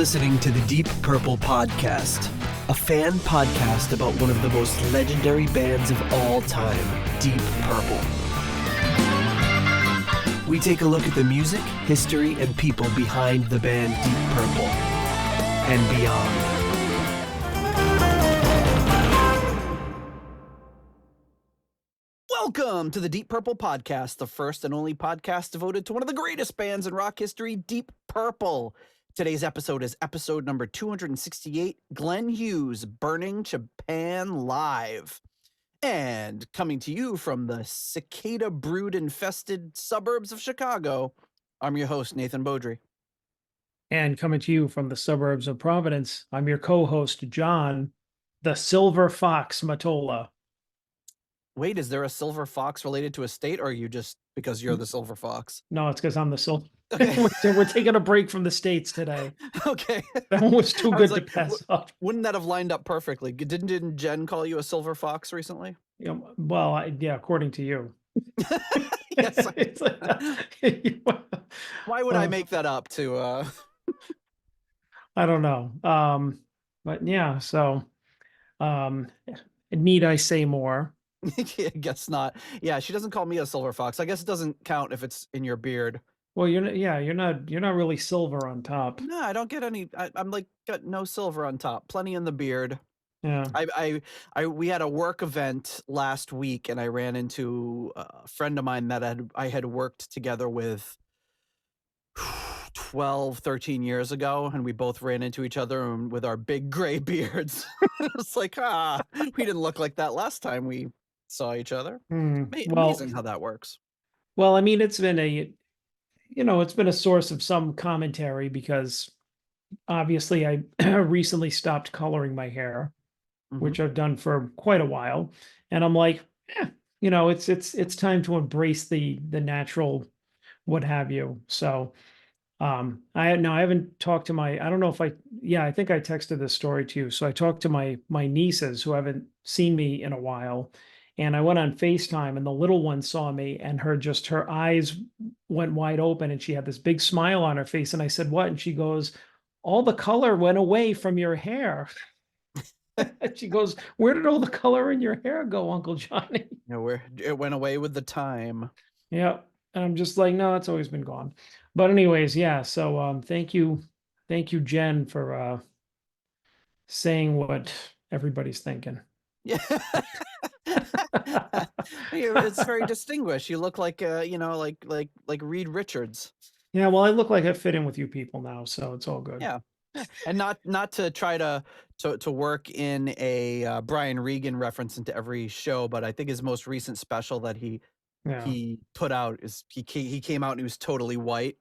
listening to the Deep Purple Podcast, a fan podcast about one of the most legendary bands of all time, Deep Purple. We take a look at the music, history, and people behind the band Deep Purple and beyond. Welcome to the Deep Purple Podcast, the first and only podcast devoted to one of the greatest bands in rock history, Deep Purple. Today's episode is episode number 268, Glenn Hughes, Burning Japan Live. And coming to you from the cicada brood-infested suburbs of Chicago, I'm your host, Nathan Beaudry. And coming to you from the suburbs of Providence, I'm your co-host, John, the Silver Fox Matola. Wait, is there a silver fox related to a state, or are you just because you're the silver fox? No, it's because I'm the silver. Okay. We're taking a break from the states today. Okay. That one was too I good was to like, pass up. Wouldn't that have lined up perfectly? Didn't Jen call you a silver fox recently? Yeah, well, yeah, according to you. Yes. It's like- Why would I make that up to I don't know. But yeah, so need I say more? I guess not. Yeah, she doesn't call me a silver fox. I guess it doesn't count if it's in your beard. Well, you're not really silver on top. No, I don't get any. I'm like got no silver on top. Plenty in the beard. Yeah. We had a work event last week, and I ran into a friend of mine that I had worked together with 12, 13 years ago, and we both ran into each other with our big gray beards. It's like, we didn't look like that last time we saw each other. Amazing how that works. Well, I mean, it's been a source of some commentary because obviously I recently stopped coloring my hair, which I've done for quite a while. And I'm like, it's time to embrace the natural, what have you. So I haven't talked to I don't know if I think I texted this story to you. So I talked to my nieces who haven't seen me in a while. And I went on FaceTime, and the little one saw me, and her eyes went wide open, and she had this big smile on her face. And I said, "What?" And she goes, "All the color went away from your hair." She goes, "Where did all the color in your hair go, Uncle Johnny?" It went away with the time. Yeah. And I'm just like, no, it's always been gone. But anyways, yeah. So thank you, Jen, for saying what everybody's thinking. Yeah. It's very distinguished. You look like like Reed Richards. Yeah, well, I look like I fit in with you people now, so it's all good. Yeah. And not to try to work in a Brian Regan reference into every show, but I think his most recent special that he put out is he came out and he was totally white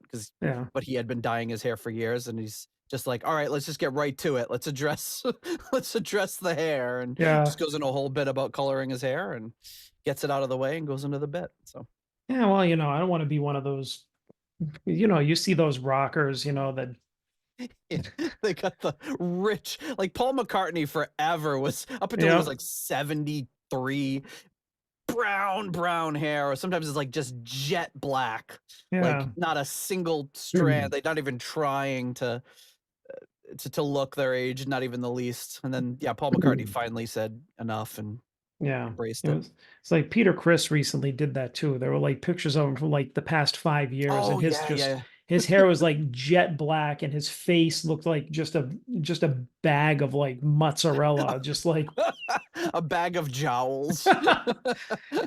but he had been dyeing his hair for years, and he's just like, all right, let's just get right to it. Let's address the hair, and just goes into a whole bit about coloring his hair and gets it out of the way and goes into the bit. So yeah, well, I don't want to be one of those, you see those rockers, that they got the rich, like Paul McCartney forever was up until he was like 73, brown hair, or sometimes it's like just jet black, like not a single strand. They're not even trying to look their age, not even the least. And then Paul McCartney finally said enough and embraced it. It's like Peter Criss recently did that too. There were like pictures of him from like the past 5 years, and his hair was like jet black, and his face looked like just a bag of like mozzarella, just like a bag of jowls.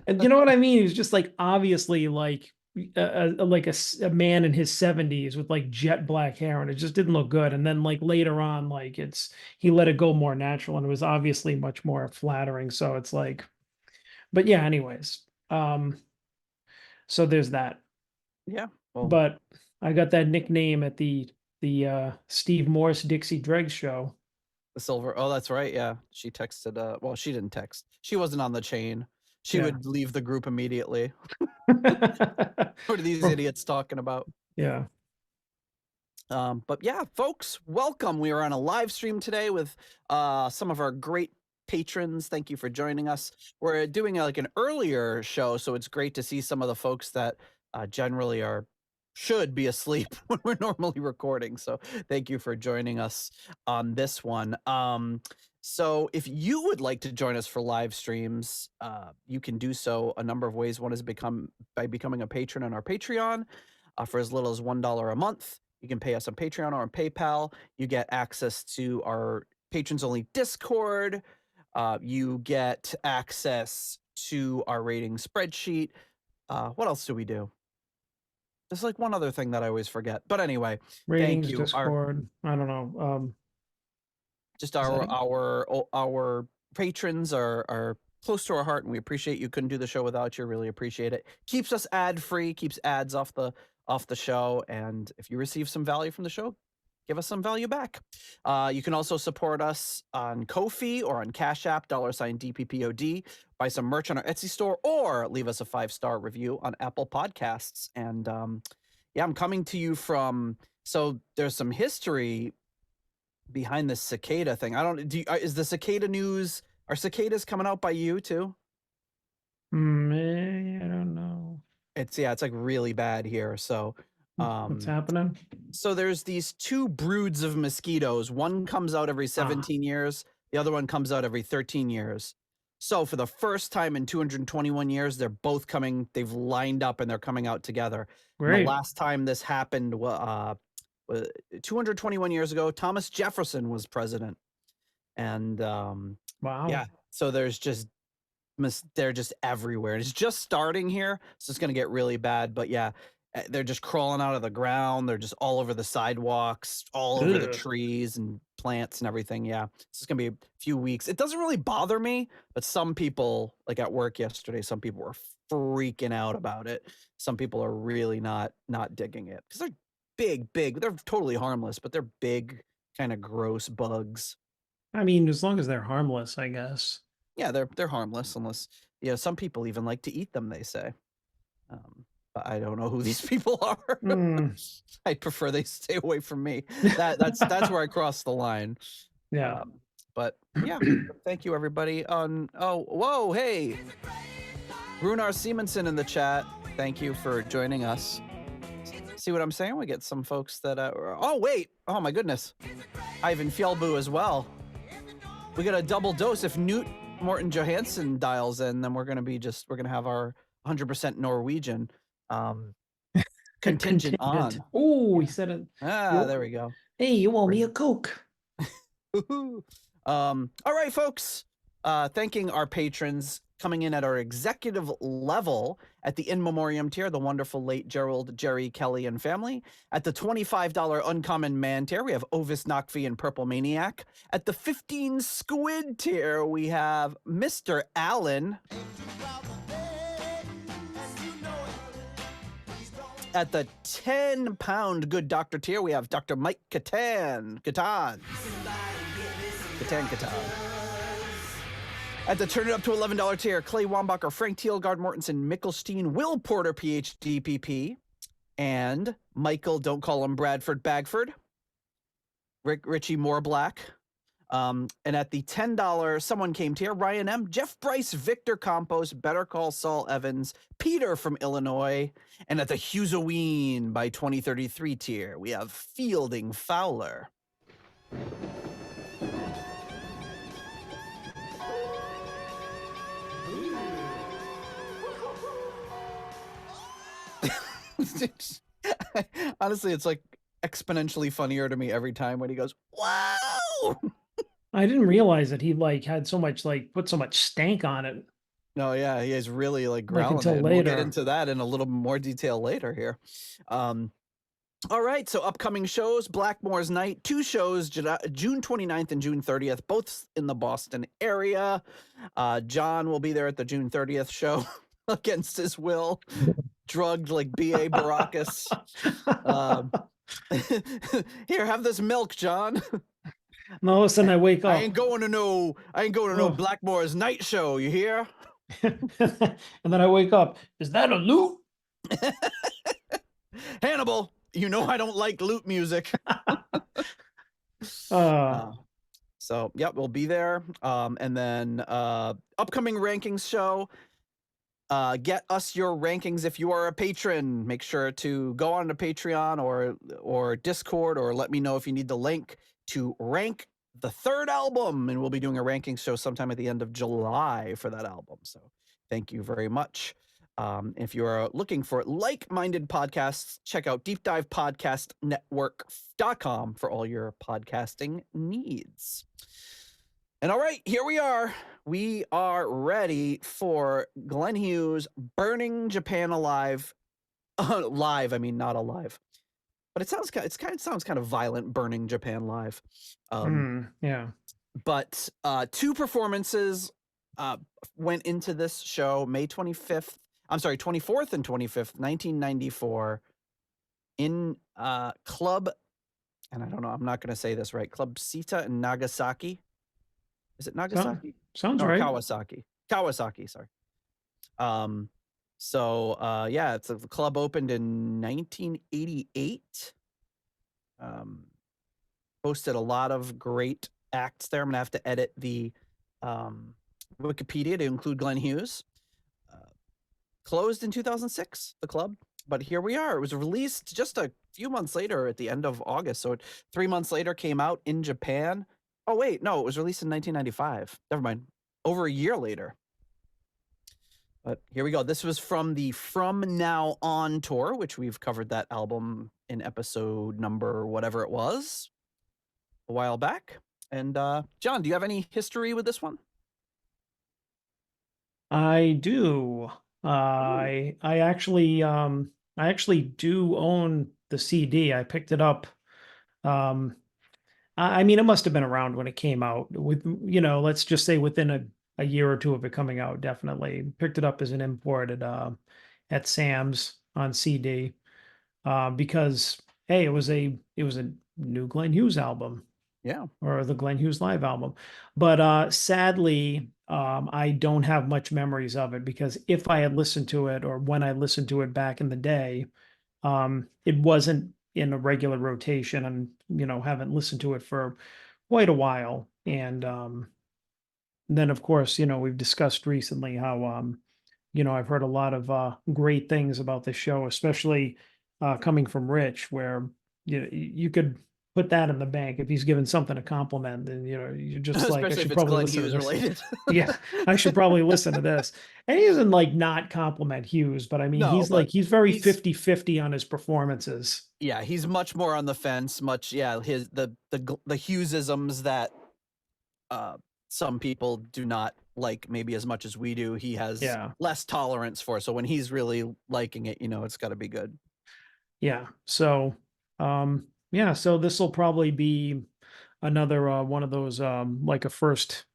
And you know what I mean? He was just like obviously like a man in his 70s with like jet black hair, and it just didn't look good. And then like later on, like he let it go more natural, and it was obviously much more flattering. So it's like, but yeah, anyways, so there's that. Yeah. Well, but I got that nickname at the Steve Morse Dixie Dregs show. The silver. Oh, that's right. Yeah. She texted. Well, she didn't text. She wasn't on the chain. She would leave the group immediately. What are these idiots talking about? Yeah. But yeah, folks, welcome. We are on a live stream today with some of our great patrons. Thank you for joining us. We're doing like an earlier show, so it's great to see some of the folks that generally are should be asleep when we're normally recording. So thank you for joining us on this one. So if you would like to join us for live streams, you can do so a number of ways. One is by becoming a patron on our Patreon for as little as $1 a month. You can pay us on Patreon or on PayPal. You get access to our patrons only Discord. You get access to our rating spreadsheet. What else do we do? There's like one other thing that I always forget. But anyway, Ratings, thank you. Discord. I don't know. Just our patrons are close to our heart, and we appreciate you. Couldn't do the show without you. Really appreciate it. Keeps us ad free, keeps ads off the show. And if you receive some value from the show, give us some value back. You can also support us on Ko-fi or on Cash App, $DPPOD, buy some merch on our Etsy store, or leave us a 5-star review on Apple Podcasts. And yeah, I'm coming to you from, so there's some history behind this cicada thing. I don't, is the cicada news, are cicadas coming out by you too? I don't know. It's like really bad here. So what's happening? So there's these 2 broods of mosquitoes. One comes out every 17 years. The other one comes out every 13 years. So for the first time in 221 years, they're both coming. They've lined up and they're coming out together. Great. And the last time this happened, 221 years ago, Thomas Jefferson was president. And wow. Yeah, so there's just, they're just everywhere. It's just starting here, so it's going to get really bad. But yeah, they're just crawling out of the ground. They're just all over the sidewalks, all over the trees and plants and everything. Yeah, this is going to be a few weeks. It doesn't really bother me, but some people, like at work yesterday, some people were freaking out about it. Some people are really not digging it because they're big. They're totally harmless, but they're big, kind of gross bugs. I mean, as long as they're harmless, I guess. Yeah, they're harmless unless, some people even like to eat them, they say. But I don't know who these people are. I prefer they stay away from me. That's where I cross the line. Yeah. But yeah, thank you everybody. Whoa, hey, Runar Simonson in the chat. Thank you for joining us. See what I'm saying? We get some folks that oh wait, oh my goodness, Ivan Fjellbu as well. We got a double dose. If Newt Morton Johansson dials in, then we're gonna have our 100% Norwegian contingent on. Oh, he said it. There we go. Hey, you owe me a Coke. All right, folks. Thanking our patrons coming in at our executive level at the in memoriam tier, the wonderful late Gerald, Jerry, Kelly, and family. At the $25 uncommon man tier, we have Ovis Nakvi and Purple Maniac. At the 15 squid tier, we have Mr. Allen. At the 10-pound good doctor tier, we have Dr. Mike Catan. At the turn it up to $11 tier, Clay Wambacher, Frank Thielgard Mortensen, Mickelstein, Will Porter, PhD, PP, and Michael, don't call him Bradford Bagford, Richie Mooreblack. And at the $10 someone came tier, Ryan M, Jeff Bryce, Victor Campos, Better Call Saul Evans, Peter from Illinois. And at the Hughesoween by 2033 tier, we have Fielding Fowler. Honestly, it's like exponentially funnier to me every time when he goes, wow. I didn't realize that he had so much put so much stank on it. No, yeah, he is really growling it. We'll get into that in a little more detail later here. All right, so upcoming shows, Blackmore's Night, 2 shows, June 29th and June 30th, both in the Boston area. John will be there at the June 30th show against his will, drugged like B.A. Baracus. Here, have this milk, John. And all of a sudden I wake up. I ain't going to no Blackmore's Night show, you hear? And then I wake up. Is that a lute? Hannibal, you know I don't like lute music. So, yep, we'll be there. And then upcoming rankings show. Get us your rankings if you are a patron. Make sure to go on to Patreon or Discord, or let me know if you need the link to rank the third album. And we'll be doing a ranking show sometime at the end of July for that album. So thank you very much. If you are looking for like-minded podcasts, check out deepdivepodcastnetwork.com for all your podcasting needs. And all right, here we are. We are ready for Glenn Hughes Burning Japan Alive. Live, I mean, not alive. But it sounds kind of violent, Burning Japan Live. Yeah. But two performances went into this show May 24th and 25th, 1994 in Club, and I don't know, I'm not going to say this right, Club Sita in Nagasaki. Is it Nagasaki? Sounds or right. Kawasaki, sorry. Yeah, the club opened in 1988. Hosted a lot of great acts there. I'm gonna have to edit the Wikipedia to include Glenn Hughes. Closed in 2006, the club, but here we are. It was released just a few months later at the end of August. So 3 months later came out in Japan. Oh, wait, no, it was released in 1995. Never mind. Over a year later. But here we go. This was from the From Now On tour, which we've covered that album in episode number whatever it was a while back. And John, do you have any history with this one? I do. I actually do own the CD. I picked it up. I mean, it must have been around when it came out. Let's just say within a year or two of it coming out. Definitely picked it up as an import at Sam's on CD because hey, it was a new Glenn Hughes album. Yeah. Or the Glenn Hughes live album. But sadly, I don't have much memories of it because if I had listened to it or when I listened to it back in the day, it wasn't in a regular rotation and, haven't listened to it for quite a while. And then, of course, we've discussed recently how, I've heard a lot of great things about this show, especially coming from Rich, where you could put that in the bank if he's given something a compliment. Then you're just like, I Especially if should it's probably Glenn listen to Hughes this. related. Yeah, I should probably listen to this. And he doesn't like not compliment Hughes, but I mean, No, but he's very he's 50-50 on his performances. yeah, he's much more on the fence. His the Hughesisms that some people do not like maybe as much as we do. He has Yeah. less tolerance for. So when he's really liking it, it's got to be good. Yeah. So, yeah. So this will probably be another one of those like a first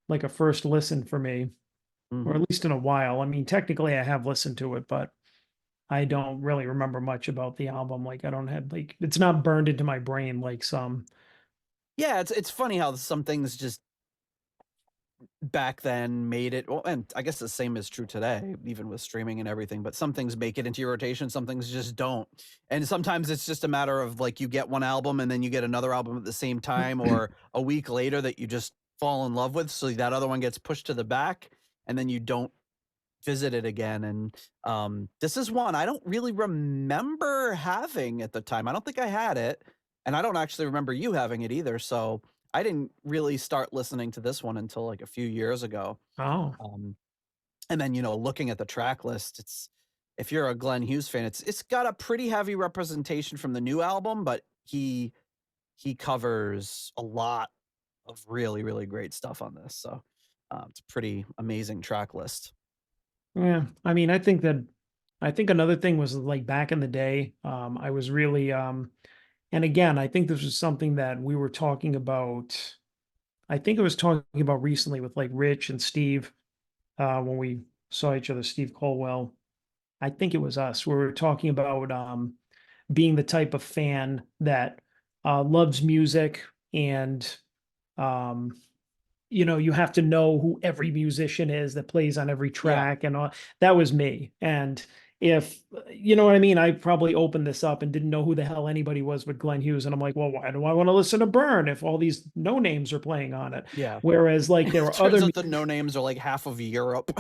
listen for me, or Mhm. at least in a while. I mean, technically, I have listened to it, but I don't really remember much about the album. Like, I don't have like it's not burned into my brain like some. Yeah, it's funny how some things just back then made it. Well, and I guess the same is true today, even with streaming and everything. But some things make it into your rotation, some things just don't. And sometimes it's just a matter of like you get one album and then you get another album at the same time, or a week later that you just fall in love with. So that other one gets pushed to the back, and then you don't visit it again. And this is one I don't really remember having at the time. I don't think I had it, and I don't actually remember you having it either. So I didn't really start listening to this one until like a few years ago. Oh, um, and then looking at the track list, it's if you're a Glenn Hughes fan, it's got a pretty heavy representation from the new album, but he covers a lot of really, really great stuff on this. So it's a pretty amazing track list. yeah. I mean, I think another thing was like back in the day, I was really and again, I think this was something that we were talking about. I think I was talking about recently with like Rich and Steve when we saw each other, Steve Colwell. I think it was us. We were talking about being the type of fan that loves music and um, you have to know who every musician is that plays on every Yeah. track and all. That was me. And if you know what I mean, I probably opened this up and didn't know who the hell anybody was with Glenn Hughes. And I'm like, well, why do I want to listen to Burn if all these no names are playing on it? Yeah. Whereas like there were Turns other out the no names are like half of Europe.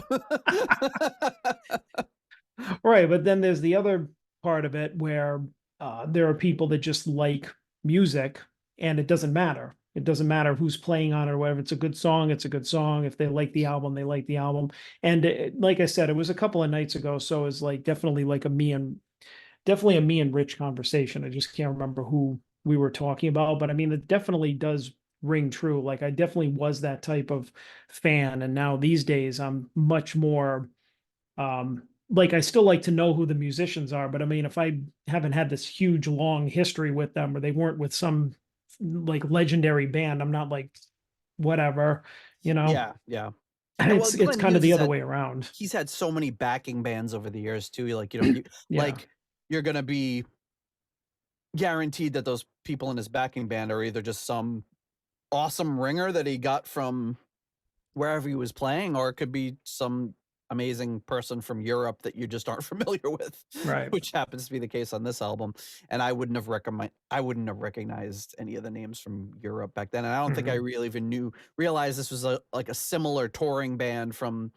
right, but then there's the other part of it where there are people that just like music and it doesn't matter. It doesn't matter who's playing on it or whatever. It's a good song, it's a good song. If they like the album, they like the album. And like I said, it was a couple of nights ago, so it's like definitely like definitely a me and Rich conversation. I just can't remember who we were talking about, but I mean, it definitely does ring true. Like I definitely was that type of fan, and now these days I'm much more like I still like to know who the musicians are, but I mean, if I haven't had this huge long history with them or they weren't with some like legendary band, I'm not like whatever, you know. Yeah, yeah. And well, It's Glenn kind of Hughes the has other had way around. he's had so many backing bands over the years too. Like, you know, you, Yeah. like you're gonna be guaranteed that those people in his backing band are either just some awesome ringer that he got from wherever he was playing, or it could be some amazing person from Europe that you just aren't familiar with, Right. which happens to be the case on this album. And I wouldn't have recognized any of the names from Europe back then. And I don't think I really even realized this was like a similar touring band from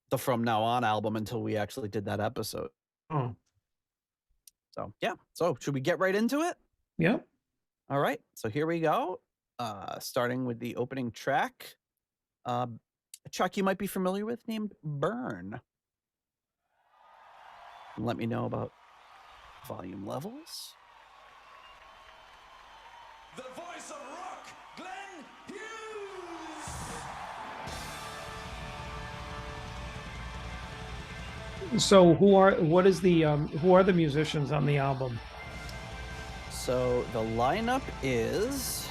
the From Now On album until we actually did that episode. Oh. So yeah. So should we get right into it? Yep. All right. So here we go. Starting with the opening track. A track you might be familiar with named Burn. Let me know about volume levels. The voice of rock, Glenn Hughes. So who are the musicians on the album? So the lineup is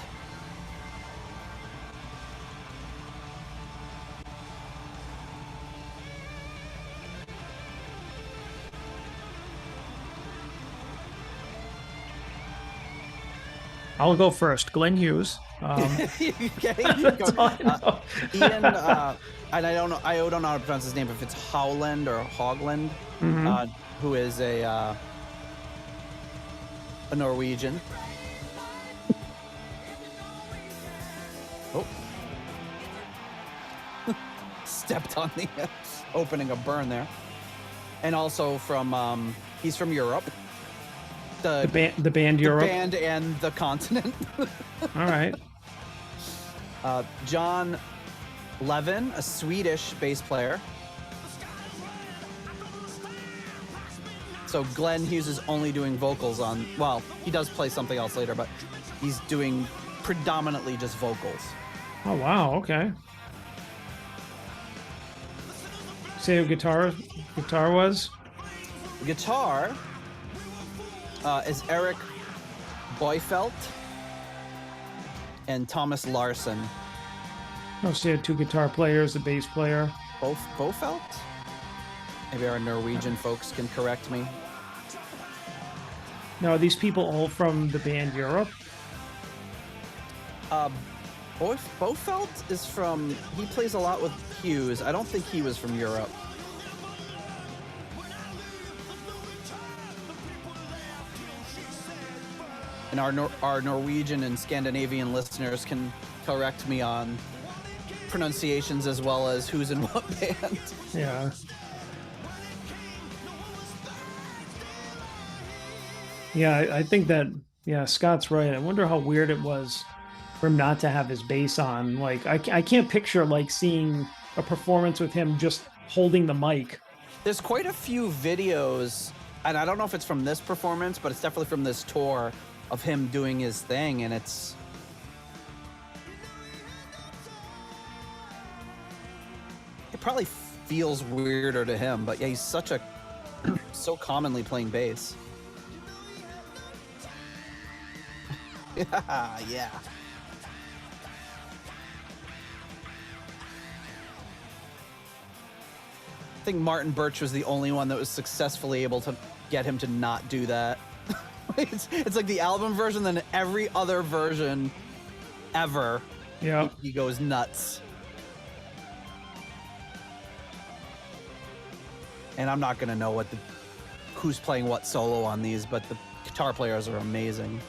I'll go first. Glenn Hughes. okay. Ian, and I don't know how to pronounce his name, if it's Howland or Hogland, who is a Norwegian. Oh, stepped on the opening of Burn there, and also from he's from Europe. The band Europe. The band and the continent. All right. John Levin, a Swedish bass player. So Glenn Hughes is only doing vocals on, well, he does play something else later, but he's doing predominantly just vocals. Oh, wow. Okay. Say who guitar was? Guitar is Eric Boyfelt and Thomas Larson. Oh, so you had two guitar players, a bass player. Bofelt? Maybe our Norwegian folks can correct me. Now, are these people all from the band Europe? Bofelt is from, he plays a lot with Hughes. I don't think he was from Europe. And our Norwegian and Scandinavian listeners can correct me on pronunciations as well as who's in what band. Yeah. Yeah, I think that, yeah, Scott's right. I wonder how weird it was for him not to have his bass on. Like, I can't picture, like, seeing a performance with him just holding the mic. There's quite a few videos, and I don't know if it's from this performance, but it's definitely from this tour of him doing his thing, and it probably feels weirder to him, but yeah, he's so commonly playing bass. Yeah. I think Martin Birch was the only one that was successfully able to get him to not do that. It's like the album version, then every other version ever. Yeah. He goes nuts. And I'm not gonna know what who's playing what solo on these, but the guitar players are amazing.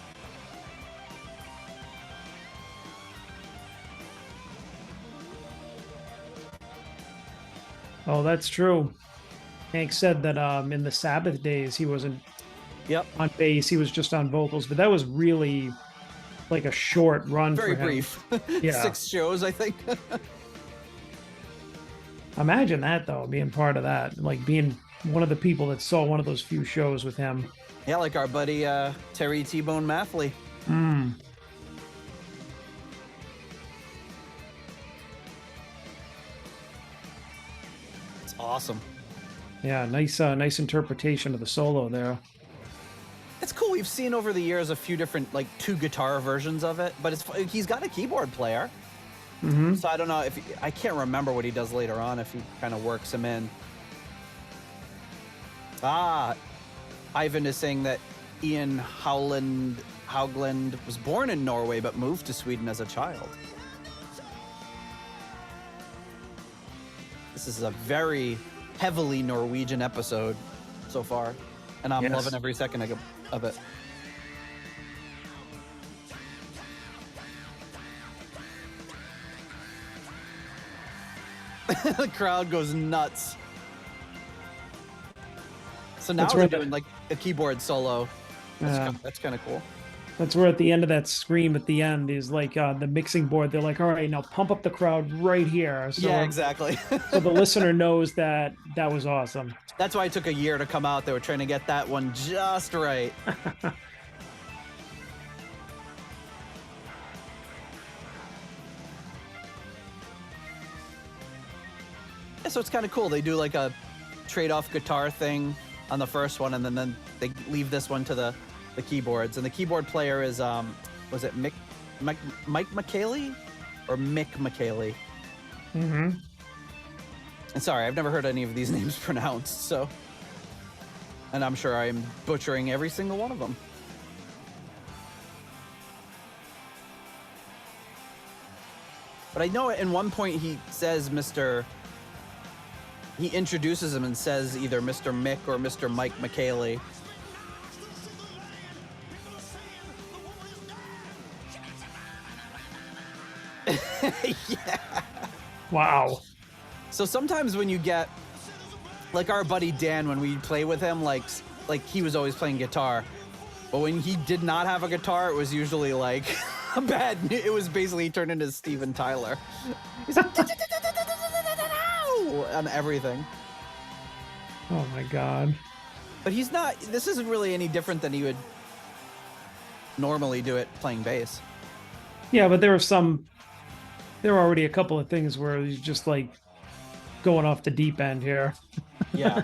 Oh, that's true. Hank said that in the Sabbath days he wasn't on bass, he was just on vocals, but that was really like a short run Very for him. brief. Yeah. 6 shows, I think. Imagine that though, being part of that, like being one of the people that saw one of those few shows with him. Yeah, like our buddy Terry T-Bone Mathley. It's awesome. Yeah, nice interpretation of the solo there. It's cool. We've seen over the years a few different, like, 2 guitar versions of it, but he's got a keyboard player. So I don't know if I can't remember what he does later on, if he kind of works him in. Ivan is saying that Ian Haugland was born in Norway but moved to Sweden as a child. This is a very heavily Norwegian episode so far, and I'm loving every second of it. The crowd goes nuts. So now we're doing like a keyboard solo. That's kind of cool. That's where at the end of that scream at the end is like the mixing board. They're like, all right, now pump up the crowd right here. So, yeah, exactly. So the listener knows that that was awesome. That's why it took a year to come out. They were trying to get that one just right. Yeah, so it's kind of cool. They do like a trade-off guitar thing on the first one, and then they leave this one to the keyboards. And the keyboard player is was it Mike McKaylee or Mick McKaylee? And sorry, I've never heard any of these names pronounced, so, and I'm sure I'm butchering every single one of them. But I know at one point he says he introduces him and says either Mr. Mick or Mr. Mike McKaylee. Yeah. Wow. So sometimes when you get, like our buddy Dan, when we play with him, like he was always playing guitar, but when he did not have a guitar, it was usually like it was basically turned into Steven Tyler. He's like on everything. Oh my God. But he's not, this isn't really any different than he would normally do it playing bass. Yeah, but there were already a couple of things where he's just like going off the deep end here. Yeah.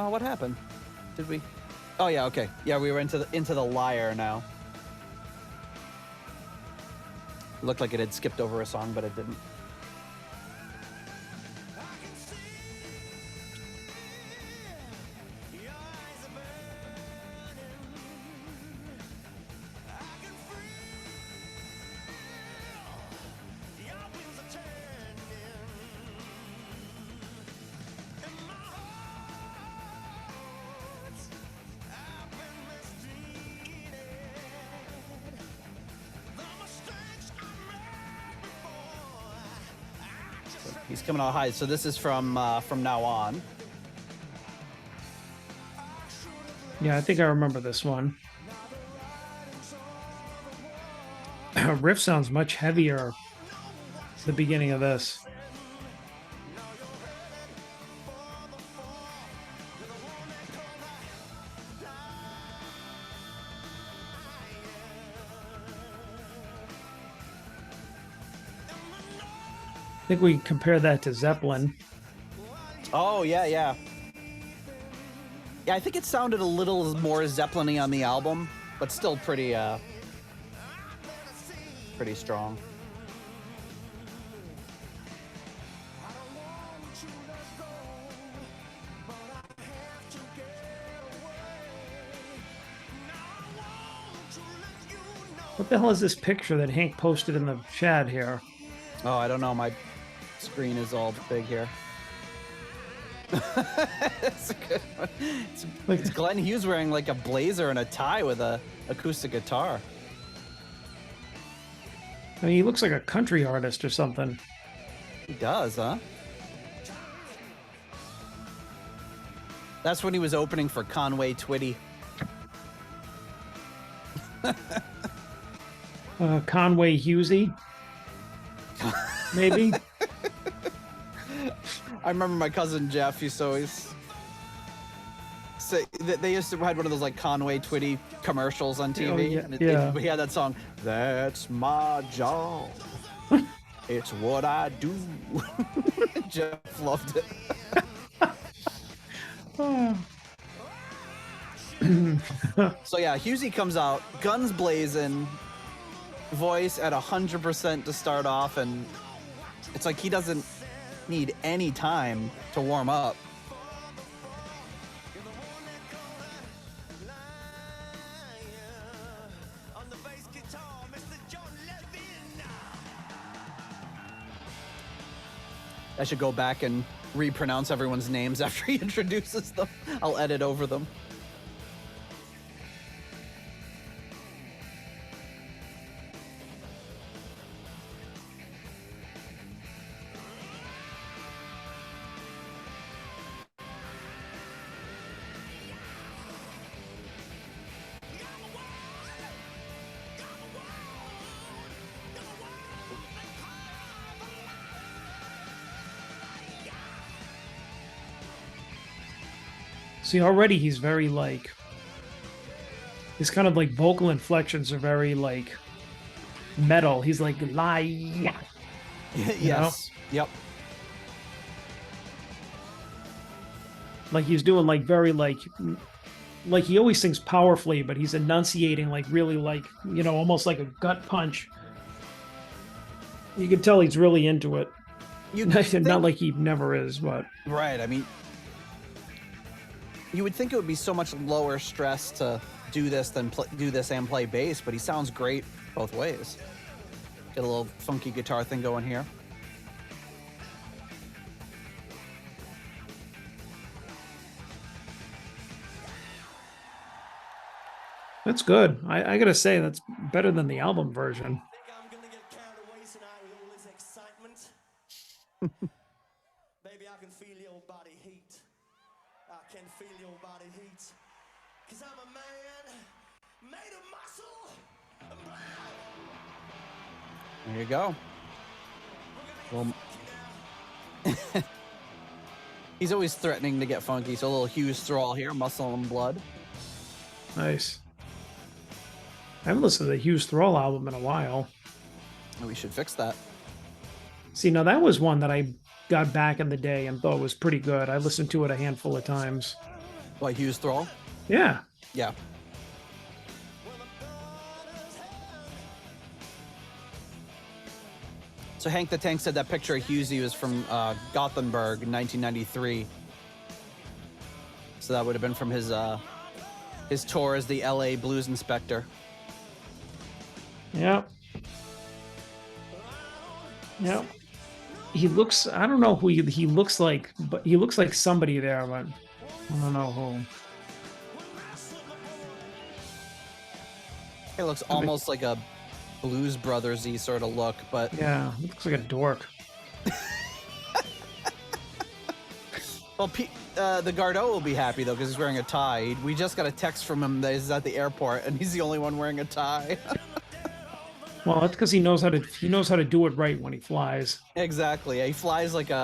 Oh, what happened? Did we? Oh yeah, okay. Yeah, we were into the lyre now. It looked like it had skipped over a song, but it didn't. He's coming out high, so this is from now on. Yeah, I think I remember this one. Riff sounds much heavier at the beginning of this. I think we compare that to Zeppelin. Oh, yeah, yeah. Yeah, I think it sounded a little more Zeppelin-y on the album, but still pretty strong. What the hell is this picture that Hank posted in the chat here? Oh, I don't know. My screen is all big here. It's a good one. It's Glenn Hughes wearing like a blazer and a tie with a acoustic guitar. I mean, he looks like a country artist or something. He does, huh? That's when he was opening for Conway Twitty. Conway Hughesy, maybe. I remember my cousin Jeff used to always say that they used to had one of those like Conway Twitty commercials on TV. Oh, yeah, And yeah. he had that song, "That's my job. It's what I do." Jeff loved it. So yeah, Hughesy comes out, guns blazing, voice at 100% to start off, and it's like he doesn't need any time to warm up. I should go back and repronounce everyone's names after he introduces them. I'll edit over them. See, already he's very like, his kind of like vocal inflections are very like metal. He's like lie. Yes. Yep. Like he's doing like very like he always sings powerfully, but he's enunciating like really like, you know, almost like a gut punch. You can tell he's really into it. Not like he never is, but right. I mean, you would think it would be so much lower stress to do this than do this and play bass, but he sounds great both ways. Get a little funky guitar thing going here. that's good. I gotta say that's better than the album version. Baby, I can feel your body heat. I can feel your body heat. Cause I'm a man made of muscle. There you go. Well, he's always threatening to get funky, so a little Hughes thrall here, muscle and blood. Nice. I haven't listened to the Hughes Thrall album in a while. We should fix that. See, now that was one that I got back in the day and thought was pretty good. I listened to it a handful of times. What, Hughes thrall? Yeah. Yeah. So Hank the Tank said that picture of Hughesy was from Gothenburg in 1993. So that would have been from his tour as the LA Blues Inspector. Yep. Yep. He looks, I don't know who he looks like, but he looks like somebody there, but I don't know who. He looks almost like a Blues Brothers-y sort of look, but yeah, he looks like a dork. well, the Gardot will be happy though because he's wearing a tie. We just got a text from him that he's at the airport and he's the only one wearing a tie. Well, that's because he knows how to do it right when he flies. Exactly. He flies like he's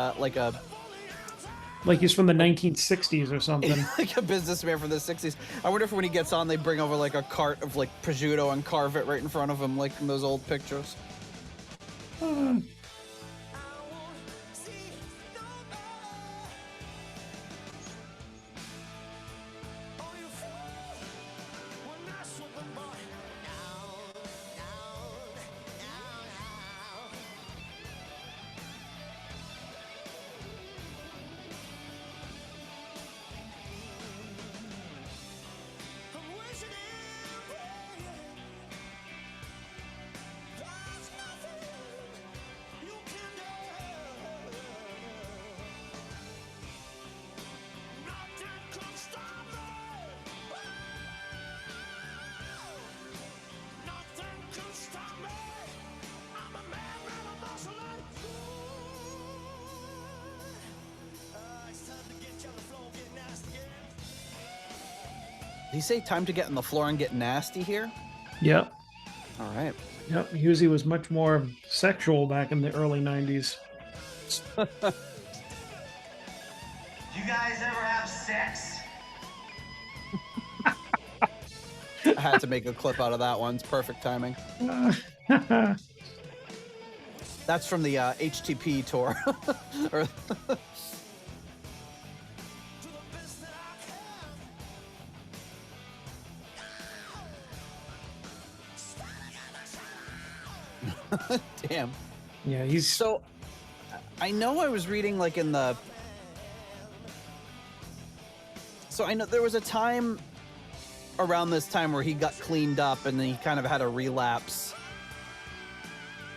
from the 1960s or something. like a businessman from the 60s. I wonder if when he gets on, they bring over like a cart of like prosciutto and carve it right in front of him, like in those old pictures. he say time to get on the floor and get nasty here? Yep. All right. Yep. Hughes was much more sexual back in the early 90s. You guys ever have sex? I had to make a clip out of that one. It's perfect timing. That's from the HTP tour. Or damn. Yeah, he's So I know I was reading like in the. So I know there was a time around this time where he got cleaned up and then he kind of had a relapse.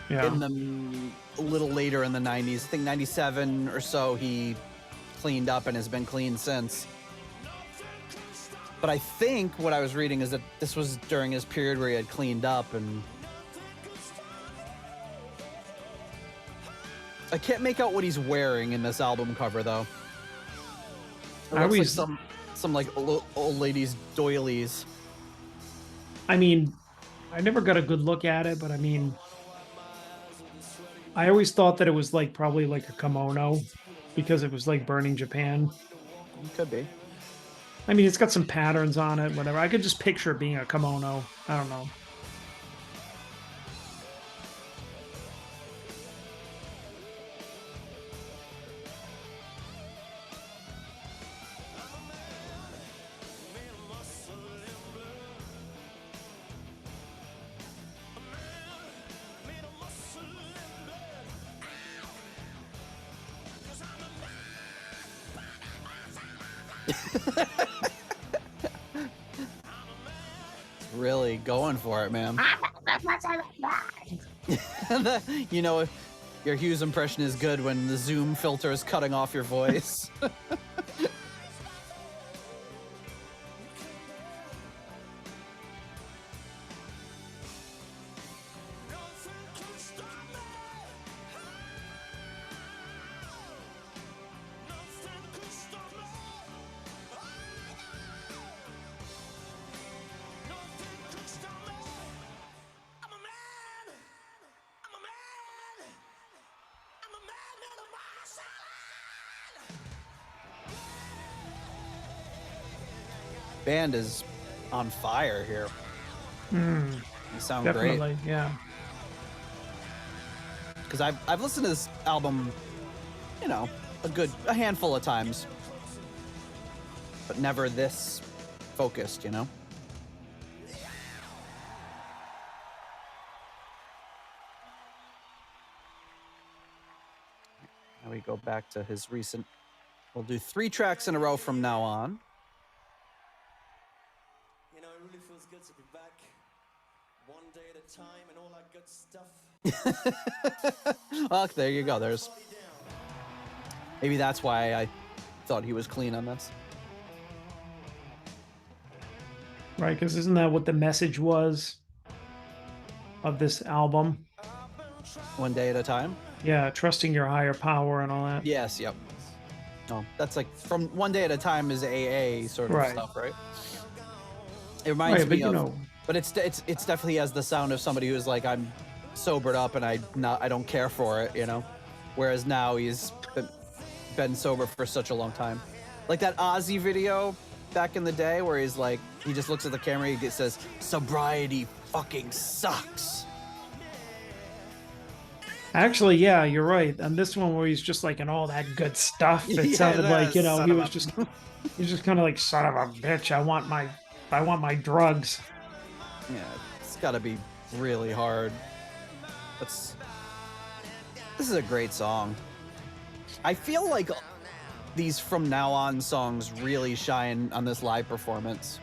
yeah. In the a little later in the 90s, I think 97 or so, he cleaned up and has been clean since. But I think what I was reading is that this was during his period where he had cleaned up, and I can't make out what he's wearing in this album cover though. It I looks always- like some like old ladies doilies. I mean, I never got a good look at it, but I mean, I always thought that it was like probably like a kimono because it was like burning Japan. It could be. I mean, it's got some patterns on it, whatever. I could just picture it being a kimono. I don't know. Really going for it, man. You know, your Hughes impression is good when the zoom filter is cutting off your voice. Band is on fire here. You sound Definitely, great. yeah. Because I've listened to this album, you know, a handful of times, but never this focused, you know. Now we go back to his recent. We'll do 3 tracks in a row from now on. You know, it really feels good to be back. One day at a time and all that good stuff. Well, there you go. There's. Maybe that's why I thought he was clean on this. Right, because isn't that what the message was of this album? One day at a time. Yeah, trusting your higher power and all that. Yes. Yep. No, that's like from one day at a time is AA sort of Right. stuff, right? It reminds Right, me but you of. know, But it's definitely has the sound of somebody who's like, I'm sobered up and I don't care for it, you know. Whereas now he's been sober for such a long time. Like that Ozzy video back in the day where he's like, he just looks at the camera, he says, "Sobriety fucking sucks." actually, yeah, you're right. And this one where he's just like and all that good stuff, it Yeah, sounded that like, you know, son he of was just he's just kind of like, son of a bitch, I want my drugs. Yeah, it's got to be really hard. This is a great song. I feel like these From Now On songs really shine on this live performance,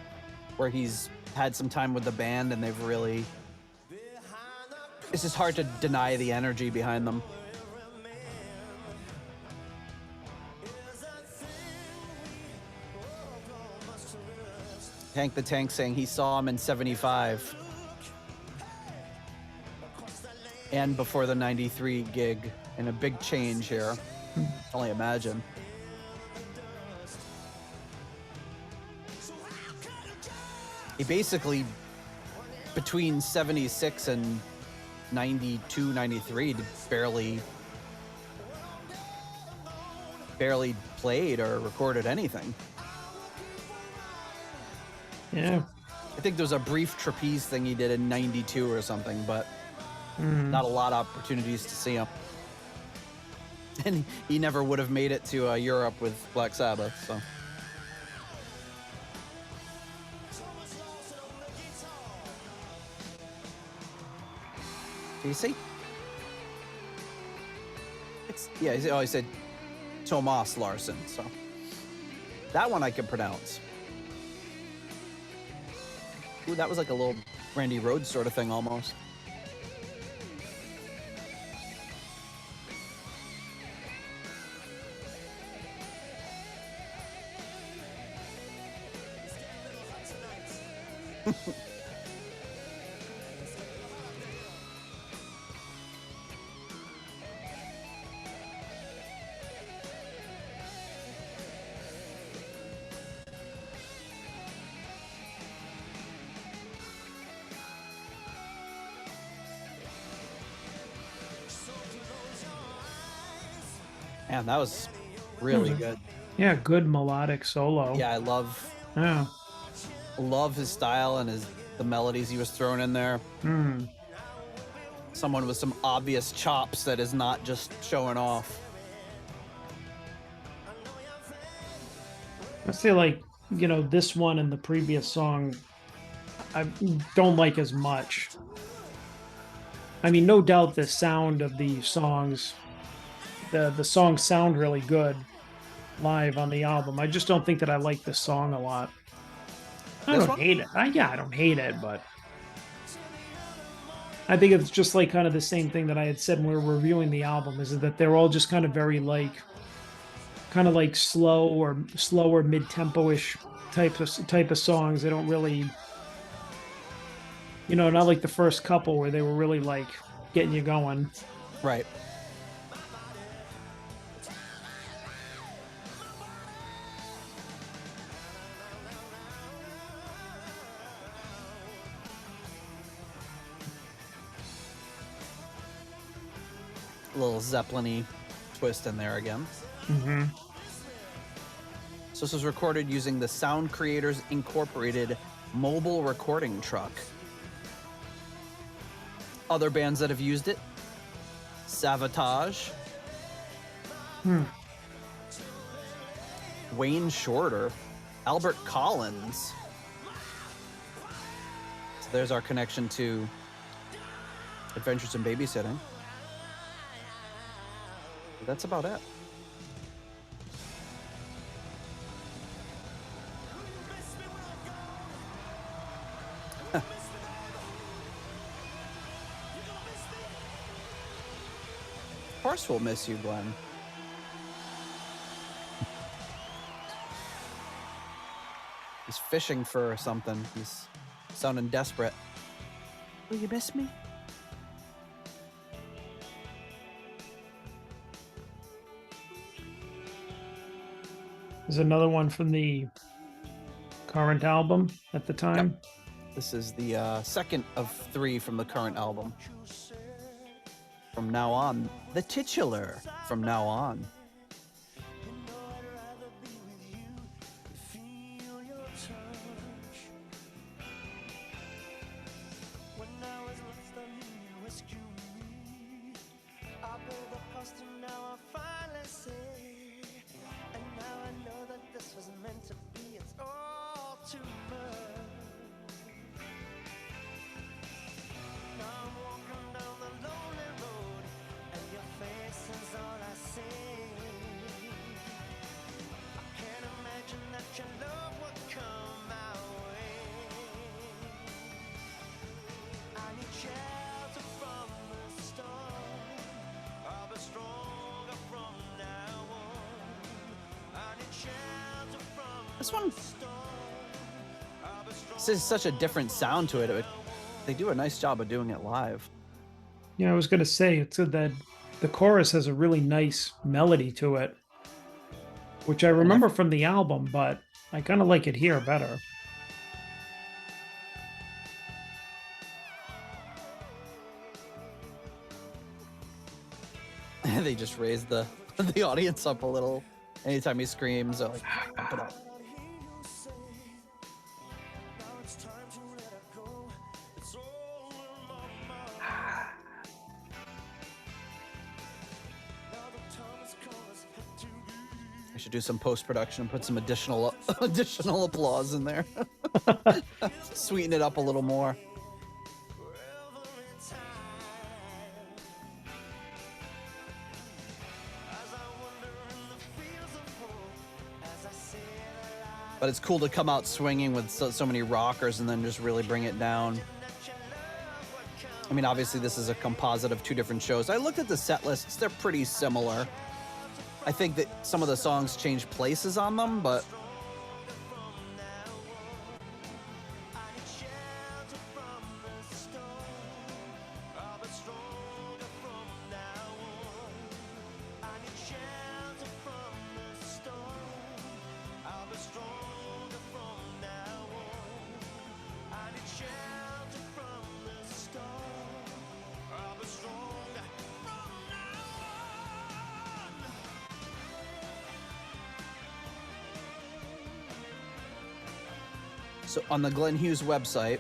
where he's had some time with the band and they've really. It's just hard to deny the energy behind them. Hank the Tank saying he saw him in '75 and before the '93 gig, and a big change here. Only imagine. he basically, between 76 and 92, 93, barely played or recorded anything. Yeah. I think there was a brief trapeze thing he did in 92 or something, but not a lot of opportunities to see him. And he never would have made it to Europe with Black Sabbath, so. Do you see? He always said Thomas Larson, so that one I can pronounce. Ooh, that was like a little Randy Rhoads sort of thing almost. Man, that was really good. Yeah, good melodic solo. Yeah, I love his style and the melodies he was throwing in there. Someone with some obvious chops that is not just showing off. I say, like, you know, this one and the previous song, I don't like as much. I mean, no doubt the sound of the songs, the songs sound really good live on the album. I just don't think that I like this song a lot. I don't hate it. I don't hate it, but I think it's just like kind of the same thing that I had said when we were reviewing the album, is that they're all just kind of very like, slower mid-tempo-ish type of songs. They don't really, you know, not like the first couple where they were really like getting you going. Right. A little Zeppelin-y twist in there again. So this was recorded using the Sound Creators Incorporated mobile recording truck. Other bands that have used it: Savatage, Wayne Shorter, Albert Collins. So there's our connection to Adventures in Babysitting. That's about it. Of course we'll miss you, Glenn. He's fishing for something. He's sounding desperate. Will you miss me? There's another one from the current album at the time. Yep. This is the second of 3 from the current album. From now on, the titular from now on. This one, this is such a different sound to it. They do a nice job of doing it live. Yeah, I was going to say, it's that the chorus has a really nice melody to it, which I remember from the album, but I kind of like it here better. They just raise the the audience up a little. Anytime he screams, they're like, bump it up. I should do some post-production and put some additional applause in there. Sweeten it up a little more. But it's cool to come out swinging with so many rockers and then just really bring it down. I mean, obviously this is a composite of 2 different shows. I looked at the set lists, they're pretty similar. I think that some of the songs change places on them, but so on the Glenn Hughes website,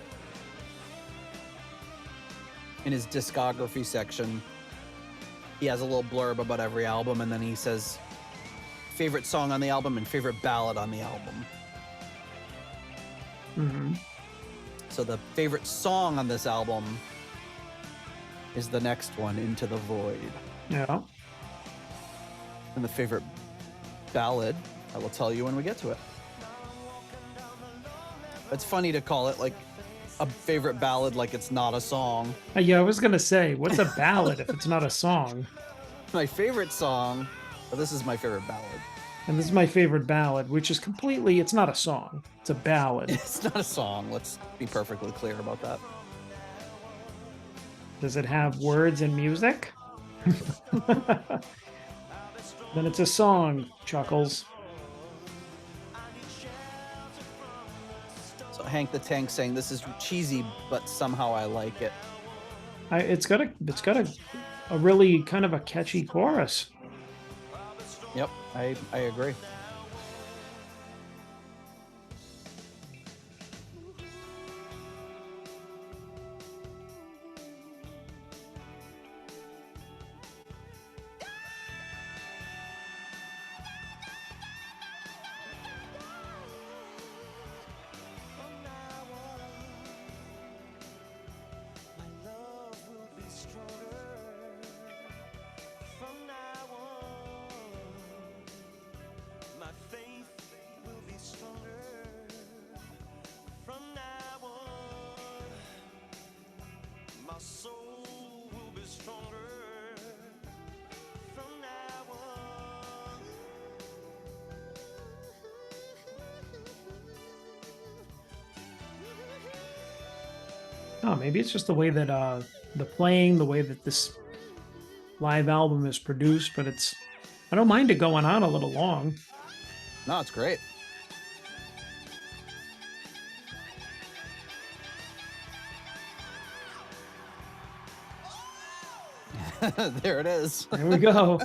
in his discography section, he has a little blurb about every album, and then he says favorite song on the album and favorite ballad on the album. Mm-hmm. So the favorite song on this album is the next one, Into the Void. Yeah. And the favorite ballad, I will tell you when we get to it. It's funny to call it like a favorite ballad like it's not a song. Yeah, I was going to say, what's a ballad if it's not a song? My favorite song, well, this is my favorite ballad. And this is my favorite ballad, which is completely, it's not a song. It's a ballad. It's not a song. Let's be perfectly clear about that. Does it have words and music? Then it's a song, Chuckles. So Hank the Tank saying this is cheesy, but somehow I like it. It's got a really kind of a catchy chorus. Yep, I agree. Oh, maybe it's just the way that the playing, the way that this live album is produced, but I don't mind it going on a little long. No, it's great. There it is. There we go.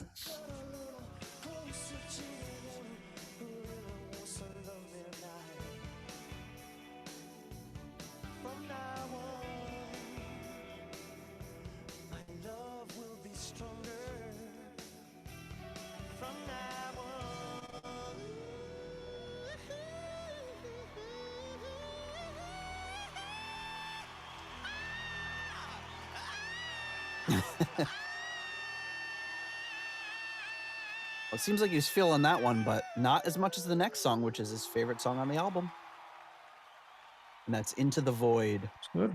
Well, it seems like he's feeling that one, but not as much as the next song, which is his favorite song on the album. And that's Into the Void. It's good.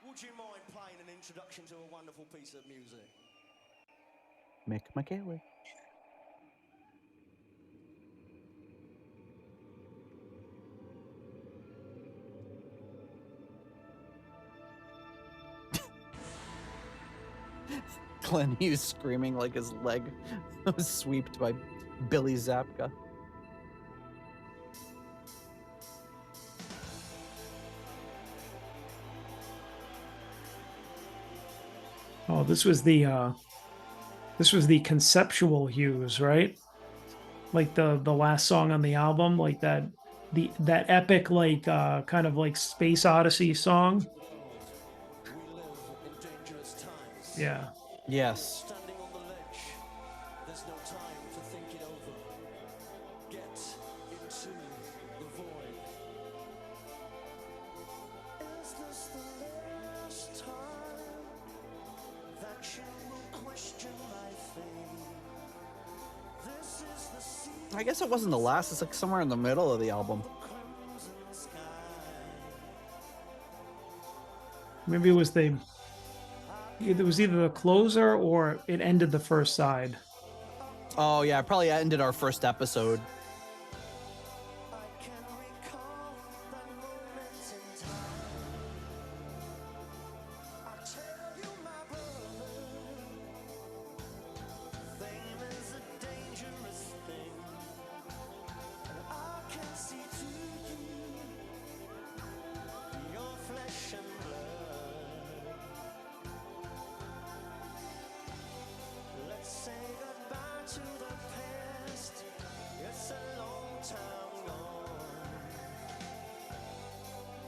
Would you mind playing an introduction to a wonderful piece of music? Mick McKaylee. Glenn Hughes screaming like his leg was swept by Billy Zabka. Oh, this was the conceptual Hughes, right? Like the last song on the album, like that epic, like kind of like Space Odyssey song. We live in dangerous times. Yeah. Yes. Standing on the ledge, there's no time to think it over. Get into the void. Is this the last time that you will question my faith? This is the sea, I guess it wasn't the last. It's like somewhere in the middle of the album. crimson sky. Maybe it was either the closer or it ended the first side. Oh yeah, it probably ended our first episode. I can recall the moments in time. I tell you, my brother, fame is a dangerous thing, and I can see through you, your flesh and blood. Let's say goodbye to the past. It's a long time gone.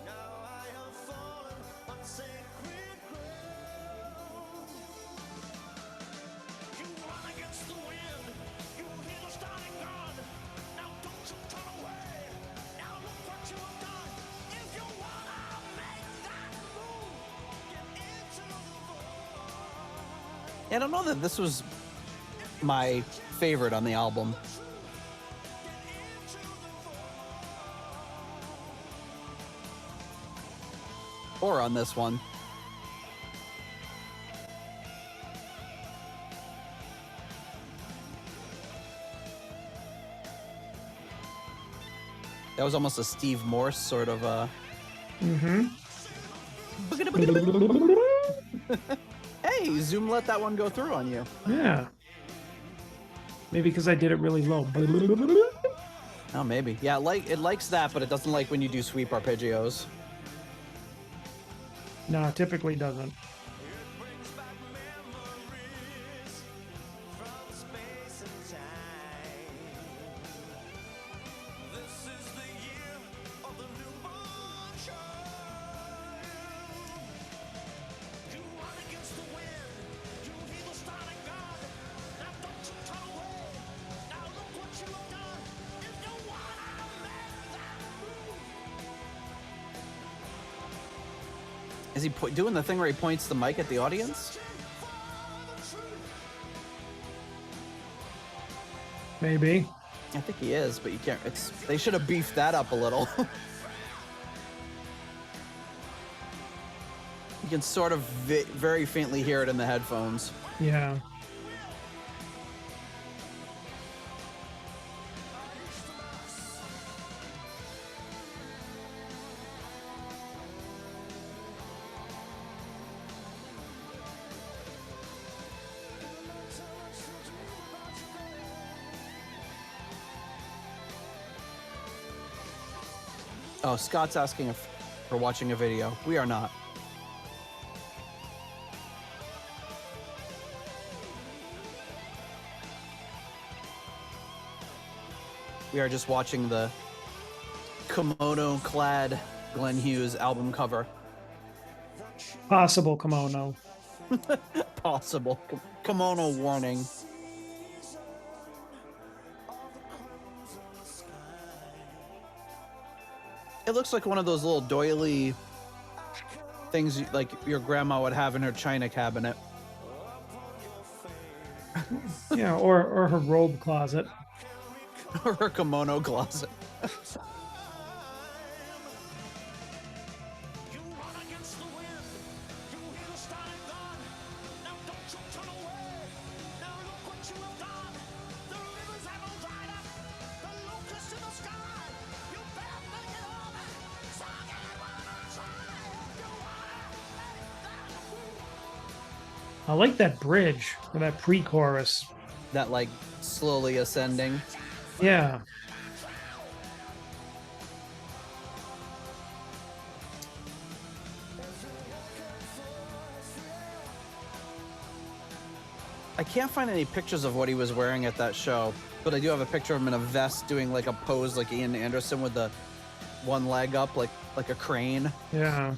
Now I have fallen on sacred ground. You run against the wind. You hear the starting gun. Now don't you turn away. Now look what you have done. If you wanna make that move, get into the void. I don't know that this was my favorite on the album. Or on this one. That was almost a Steve Morse sort of Mm-hmm. Hey, Zoom let that one go through on you. Yeah. Maybe because I did it really low. Oh, maybe. Yeah, it likes that, but it doesn't like when you do sweep arpeggios. No, it typically doesn't. It brings back memories from space and time. This is the year of the newborn child. You run against the wind. You hear the starting gun. Now don't you turn away. Now look what you have done. If you wanna make that move. Is he doing the thing where he points the mic at the audience? Maybe. I think he is, but you can't. They should have beefed that up a little. You can sort of very faintly hear it in the headphones. Yeah. Oh, Scott's asking if we're watching a video. We are not. We are just watching the kimono-clad Glenn Hughes album cover. Possible kimono. Possible. Kimono warning. It looks like one of those little doily things like your grandma would have in her china cabinet. Yeah, or her robe closet. Or her kimono closet. You run against the wind. You hear the starting gun. Now don't you turn away. Now look what you have done. The rivers have all dried up. The locusts in the sky. You better make it up. So get wanna try. You wanna make that move. I like that bridge or that pre-chorus. That like slowly ascending. Yeah. I can't find any pictures of what he was wearing at that show, but I do have a picture of him in a vest doing like a pose like Ian Anderson with the one leg up like a crane. Yeah.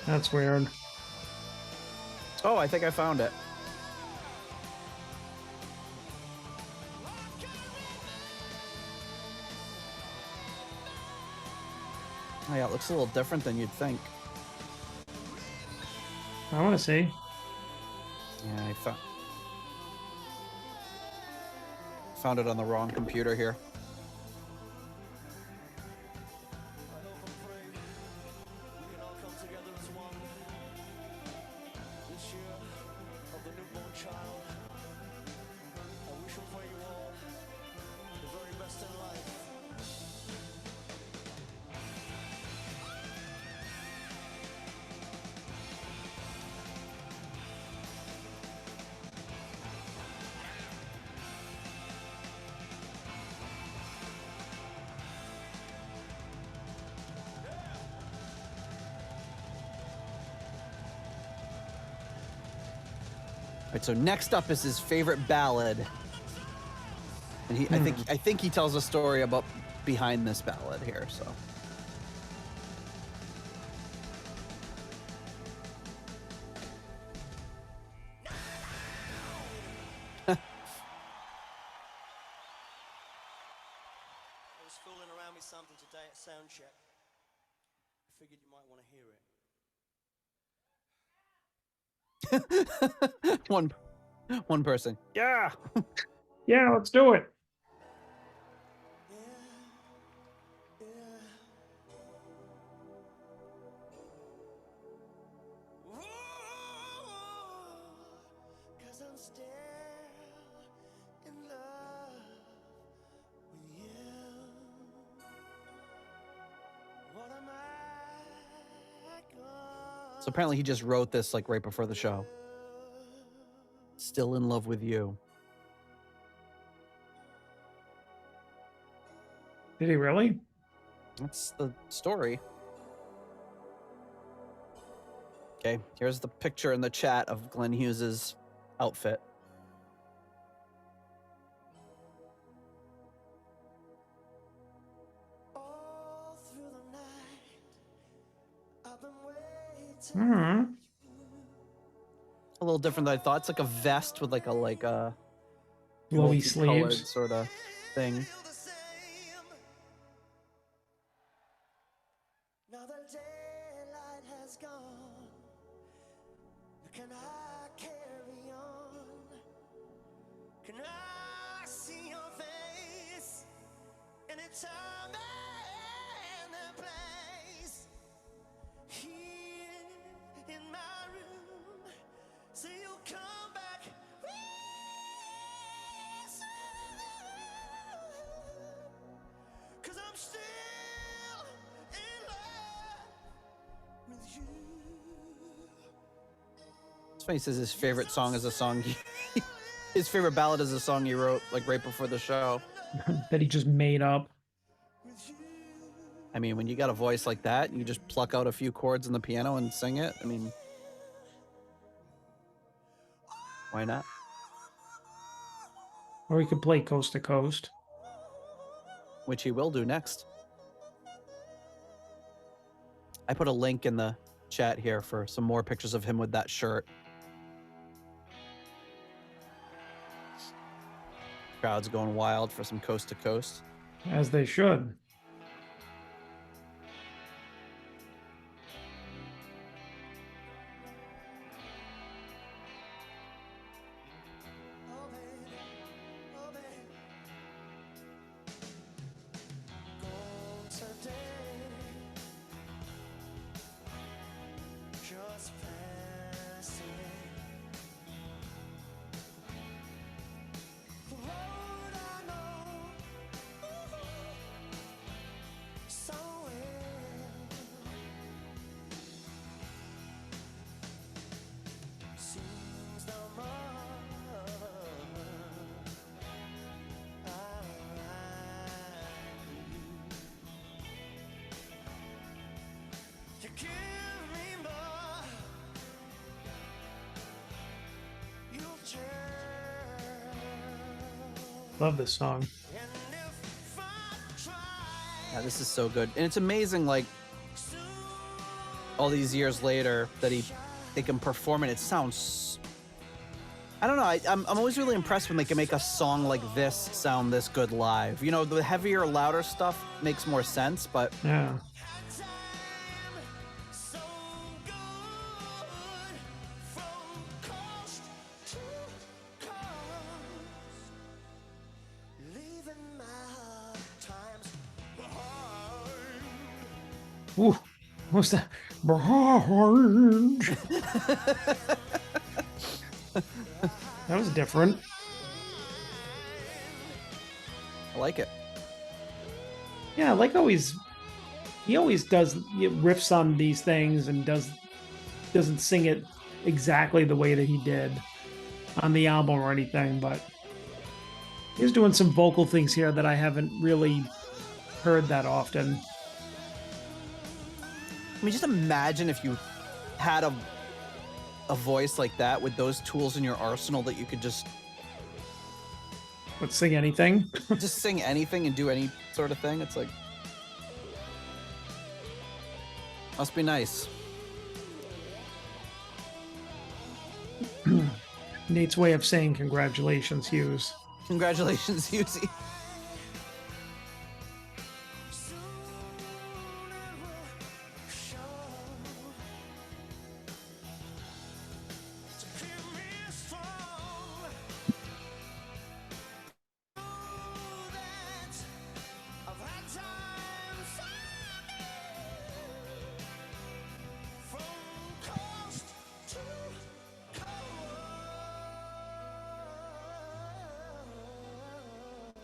That's weird. Oh, I think I found it. Oh yeah, it looks a little different than you'd think. I want to see. Yeah, I found it on the wrong computer here. All right, so next up is his favorite ballad, and I think he tells a story about behind this ballad here. So. I was fooling around with something today at sound check. I figured you might want to hear it. one person. Yeah. Yeah, let's do it. Cause I'm still in love with you. What am I gonna So apparently he just wrote this like right before the show. Still in love with you. Did he really? That's the story. Okay, here's the picture in the chat of Glenn Hughes's outfit. all through the night? I've been waiting. Mm-hmm. A little different than I thought. It's like a vest with like a Flowy multicolored sleeves. sort of thing. Feel the same. Now the daylight has gone. Can I carry on? Can I see your face anytime and a place? Here in my room, say you'll come back real soon. 'Cause I'm still in love with you. It's funny, he says his favorite song is a song his favorite ballad is a song he wrote like right before the show. That he just made up. I mean, when you got a voice like that, you just pluck out a few chords on the piano and sing it. I mean, why not? Or he could play Coast to Coast. Which he will do next. I put a link in the chat here for some more pictures of him with that shirt. Crowd's going wild for some Coast to Coast. As they should. Oh baby, oh baby, gone today, just passing. The road I know, Love this song. Yeah, this is so good. And it's amazing, like, all these years later that they can perform it. It sounds, I don't know. I'm always really impressed when they can make a song like this sound this good live. You know, the heavier, louder stuff makes more sense, but Yeah. Ooh, what's that? That was different. I like it. Yeah, I like how he always does riffs on these things and doesn't sing it exactly the way that he did on the album or anything, but he's doing some vocal things here that I haven't really heard that often. I mean, just imagine if you had a voice like that with those tools in your arsenal that you could just Let's sing anything. just sing anything and do any sort of thing. It's like, must be nice. Nate's way of saying congratulations, Hughes. Congratulations, Hughes.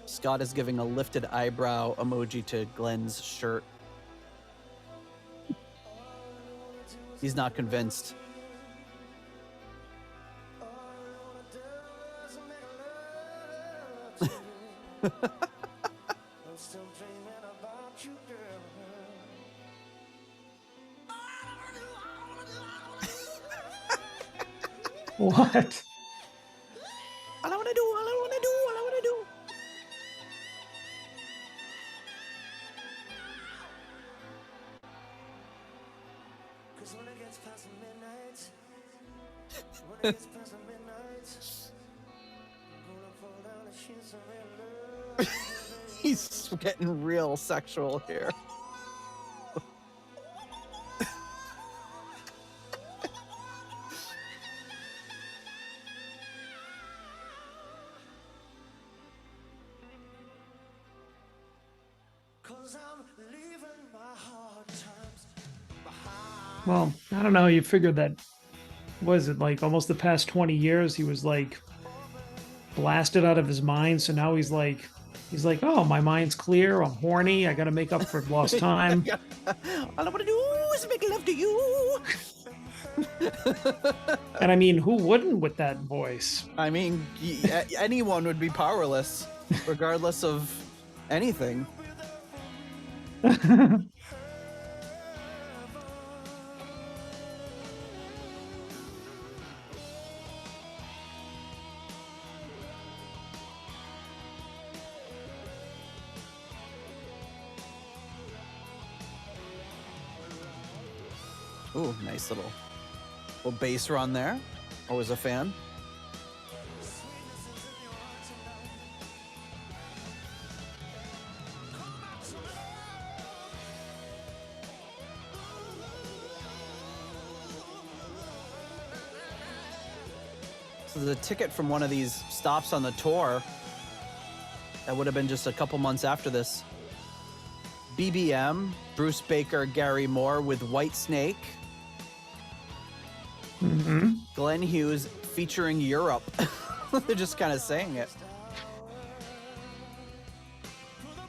Scott is giving a lifted eyebrow emoji to Glenn's shirt. He's not convinced. What? All I wanna do, all I wanna do, all I wanna do. When it gets past midnight, when it gets past midnight, I'm gonna fall down and she's a real love. He's getting real sexual here. Well, I don't know. You figured that, was it like almost the past 20 years he was like blasted out of his mind. So now he's like, oh, my mind's clear. I'm horny. I got to make up for lost time. All I want to do is make love to you. And I mean, who wouldn't with that voice? I mean, anyone would be powerless, regardless of anything. Ooh, nice little bass run there. Always a fan. So the ticket from one of these stops on the tour, that would have been just a couple months after this. BBM, Bruce Baker, Gary Moore with Whitesnake. Mm-hmm. Glenn Hughes featuring Europe. They're just kind of saying it.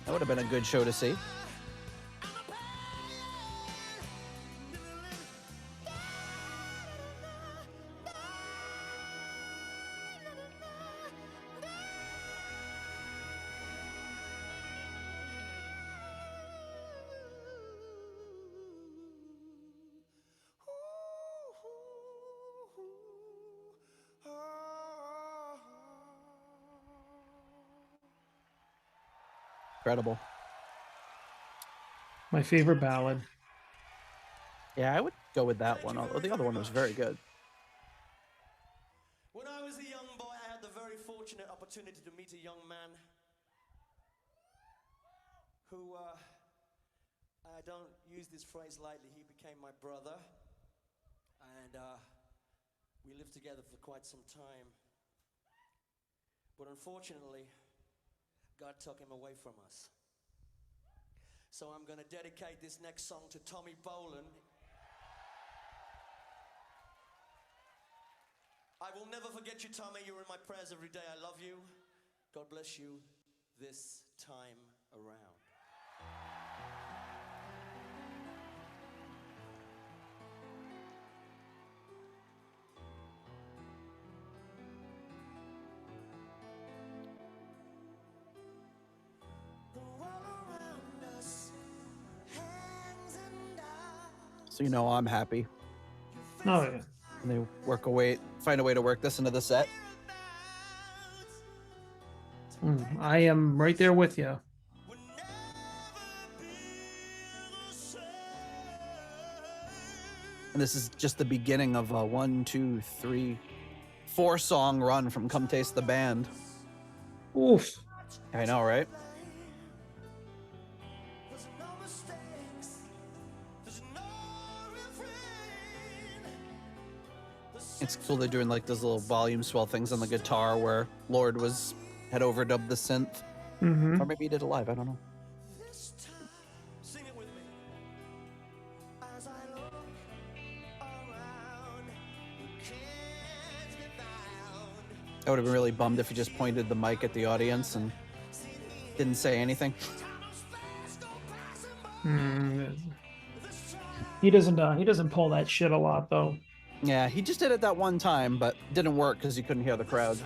That would have been a good show to see. Incredible. My favorite ballad. Yeah, I would go with that one, although the other one was very good. When I was a young boy, I had the very fortunate opportunity to meet a young man who, I don't use this phrase lightly, he became my brother, and we lived together for quite some time. But unfortunately, God took him away from us. So I'm going to dedicate this next song to Tommy Bolin. I will never forget you, Tommy. You're in my prayers every day. I love you. God bless you this time around. So you know I'm happy. Oh yeah. And they find a way to work this into the set. I am right there with you. And this is just the beginning of a 1, 2, 3, 4 song run from Come Taste the Band. Oof. I know, right? It's cool they're doing like those little volume swell things on the guitar where Lord had overdubbed the synth. Or maybe he did it live, I don't know. Sing it with me. As I look around, you can't be found. I would have been really bummed if he just pointed the mic at the audience and didn't say anything. He doesn't pull that shit a lot though. Yeah, he just did it that one time, but didn't work because he couldn't hear the crowd.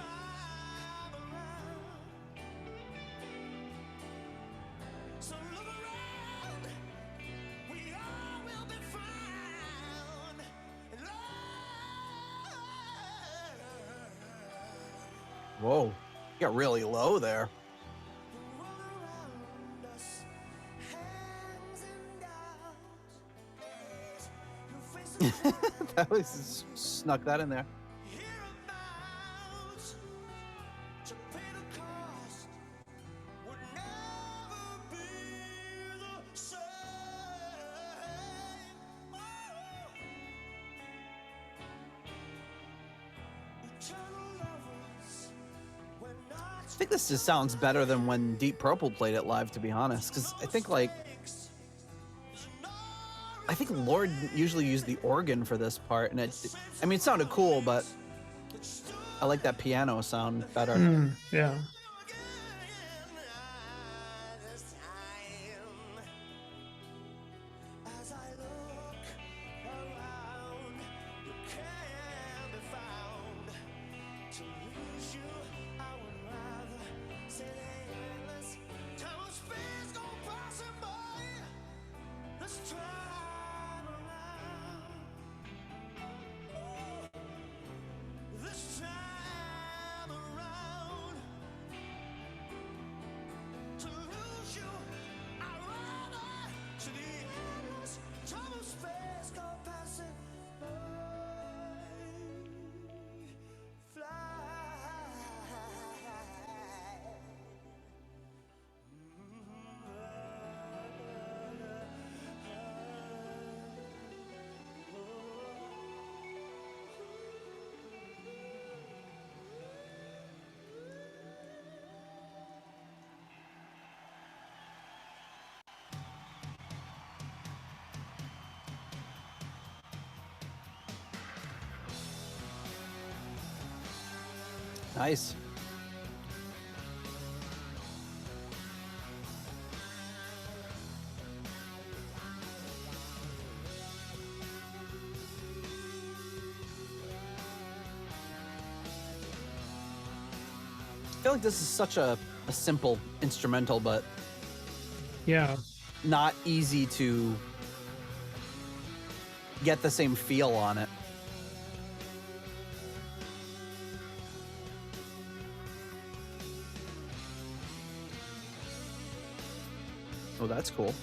Whoa, he got really low there. That was snuck that in there. I think this just sounds better than when Deep Purple played it live, to be honest, because I think Lord usually used the organ for this part, and it sounded cool, but I like that piano sound better. Yeah. Nice. I feel like this is such a simple instrumental, but yeah, not easy to get the same feel on it. Oh, that's cool.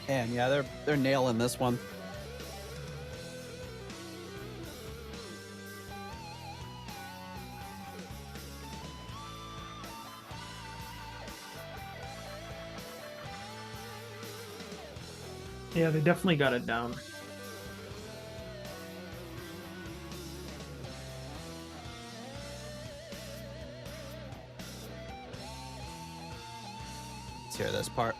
And yeah, they're nailing this one. Yeah, they definitely got it down. Let's hear this part.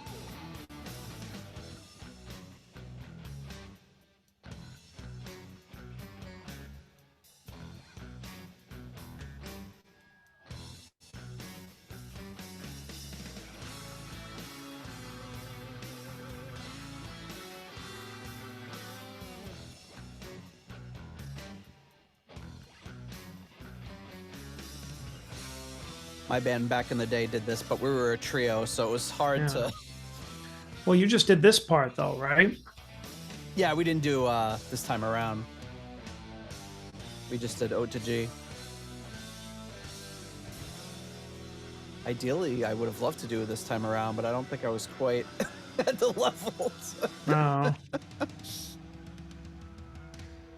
My band back in the day did this, but we were a trio, so it was hard to... Well, you just did this part, though, right? Yeah, we didn't do this time around. We just did O to G. Ideally, I would have loved to do it this time around, but I don't think I was quite at the levels. No.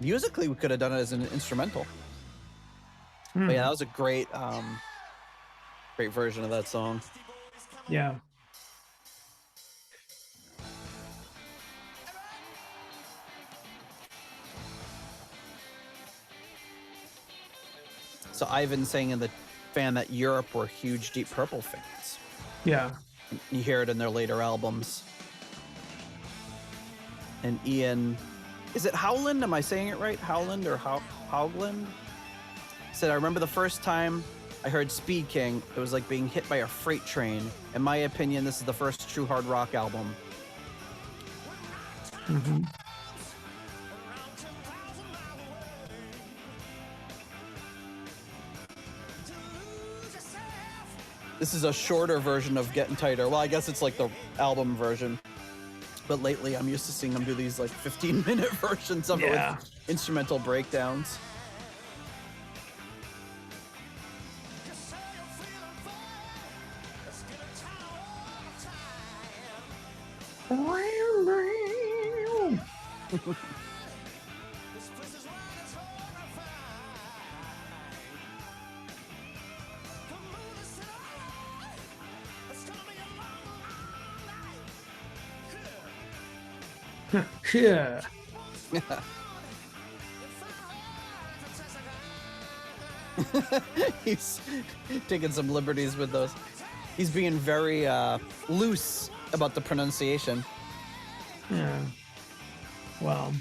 Musically, we could have done it as an instrumental. But yeah, that was a great version of that song. Yeah. So Ivan saying in the fan that Europe were huge Deep Purple fans. Yeah. You hear it in their later albums. And Ian, is it Howland? Am I saying it right? Howland or Howland? Said, I remember the first time I heard Speed King, it was like being hit by a freight train. In my opinion, this is the first true hard rock album. Mm-hmm. This is a shorter version of Getting Tighter. Well, I guess it's like the album version. But lately, I'm used to seeing them do these like 15-minute versions of it with instrumental breakdowns. Yeah. He's taking some liberties with those. He's being very loose about the pronunciation. Yeah. Well.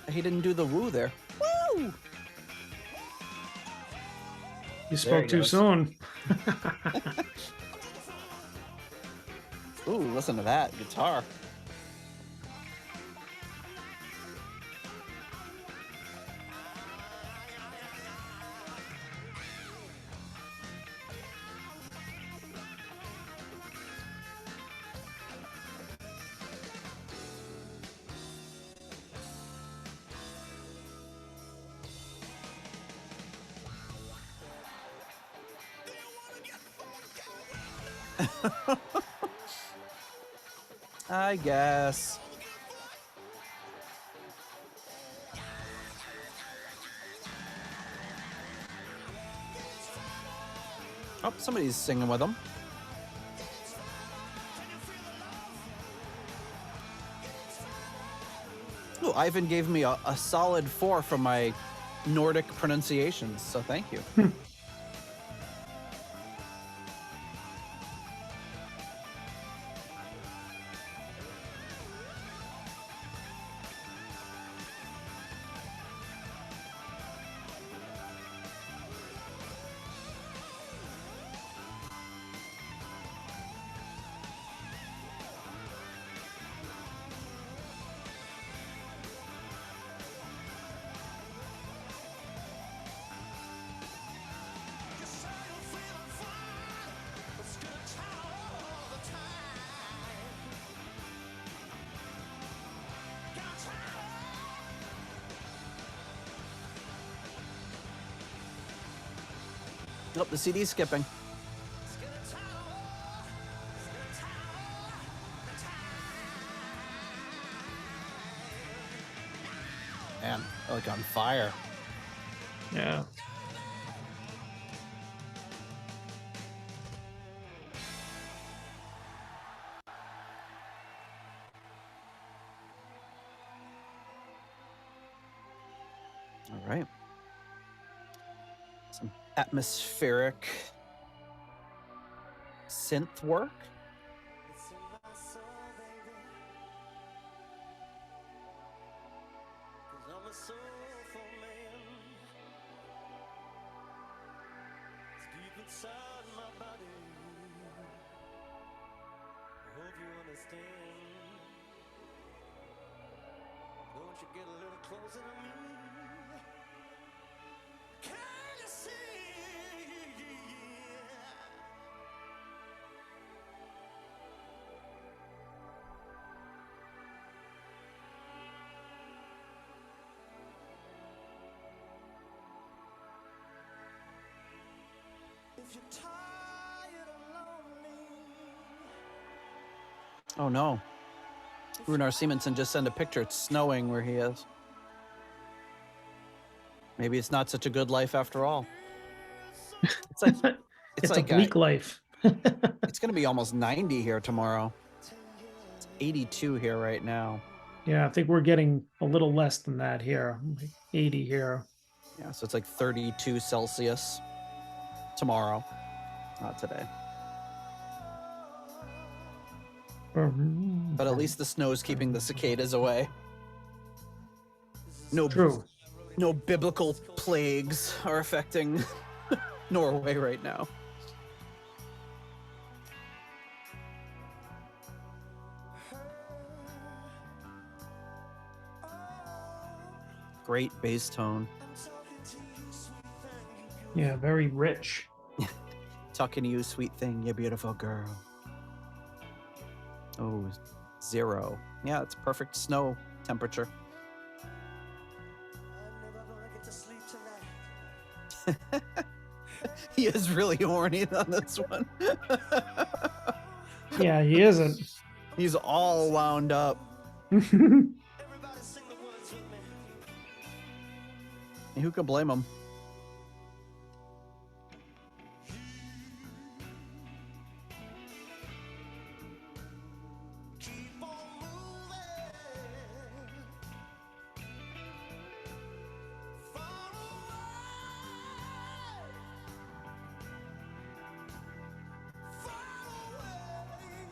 He didn't do the woo there. Woo! You spoke too soon. Ooh, listen to that guitar. I guess. Oh, somebody's singing with them. Oh, Ivan gave me a solid 4 for my Nordic pronunciations, so thank you. Oh, the CD's skipping. Man, like on fire. Yeah. All right. Some atmospheric synth work. It's in my soul, baby. 'Cause I'm a soulful man. It's deep inside my body. I hope you understand. Don't you get a little closer to me? Can you see? If you're tired and lonely, Oh no. Runar Simonson just sent a picture. It's snowing where he is. Maybe it's not such a good life after all. It's like It's like a bleak life. it's gonna be almost 90 here tomorrow. It's 82 here right now. Yeah, I think we're getting a little less than that here. Like 80 here. Yeah, so it's like 32 Celsius tomorrow, not today. But at least the snow's keeping the cicadas away. No, True. no biblical plagues are affecting Norway right now. Great bass tone. Yeah, very rich. Talking to you, sweet thing, you beautiful girl. Oh, 0. Yeah, it's perfect snow temperature. I'm never gonna get to sleep tonight. He is really horny on this one. Yeah, he isn't. He's all wound up. Everybody sing the words with me. And who can blame him? Keep on moving. Far away. Far away.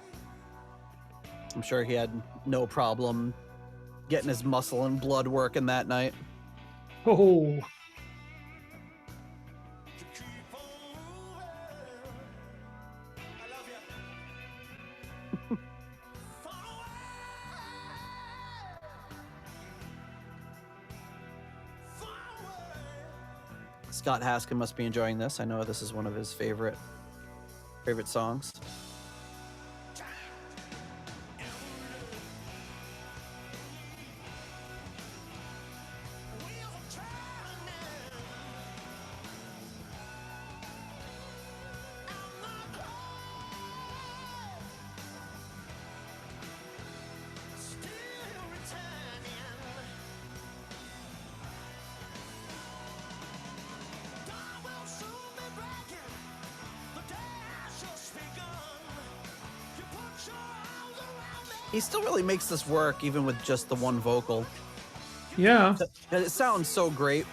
I'm sure he had no problem getting his muscle and blood working that night. Oh, Keep on moving. I love you. Far away. Far away. Scott Haskin must be enjoying this. I know this is one of his favorite songs. Wheels are turning. I'm not close. Still returning. Dawn will soon be breaking. The day has just begun. You put your arms around me. He still really makes this work even with just the one vocal. Yeah. And it sounds so great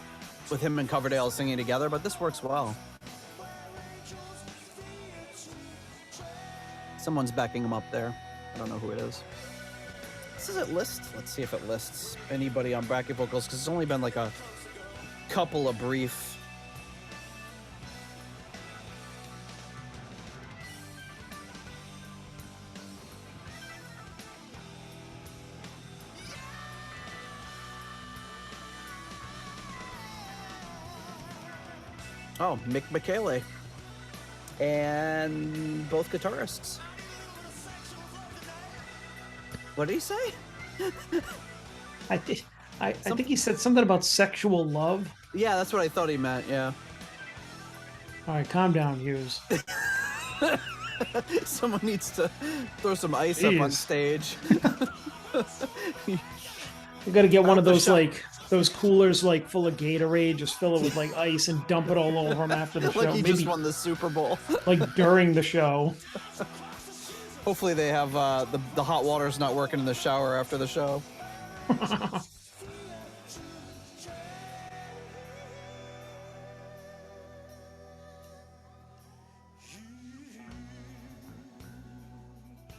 with him and Coverdale singing together, but this works well. Someone's backing him up there. I don't know who it is. Does it list? Let's see if it lists anybody on backing vocals, because it's only been like a couple of brief. Oh, mcbride. And both guitarists. What did he say? I think he said something about sexual love. Yeah, that's what I thought he meant, yeah. All right, calm down, Hughes. Someone needs to throw some ice up on stage. You got to get one of those, like, those coolers, like, full of Gatorade, just fill it with, like, ice and dump it all over him after the show. Like he Maybe, just won the Super Bowl. like, during the show. Hopefully they have the hot water's not working in the shower after the show.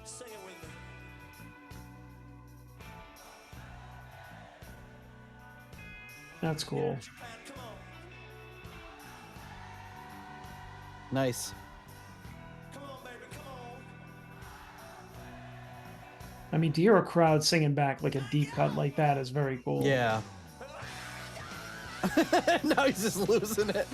Sing it with me. That's cool. Come on. Nice. Come on, baby, come on. I mean, to hear a crowd singing back like a deep cut like that is very cool. Yeah. Now he's just losing it.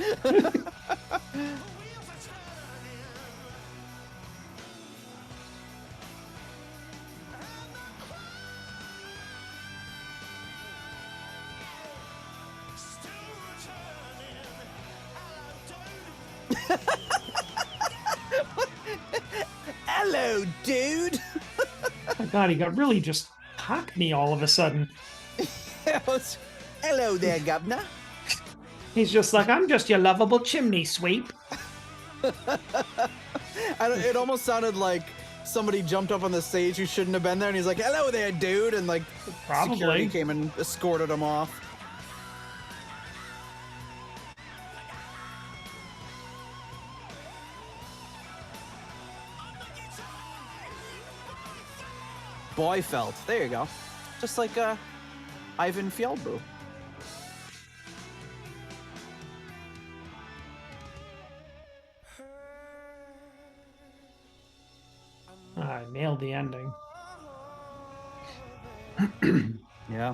Hello, dude. Oh my God, he got really just cockney all of a sudden. Hello there, governor. He's just like, I'm just your lovable chimney sweep. It almost sounded like somebody jumped up on the stage who shouldn't have been there, and he's like, hello there, dude, and like Probably. security came and escorted him off. Boyfeld. There you go. Just like Ivan Fjellbu. I nailed the ending. Yeah.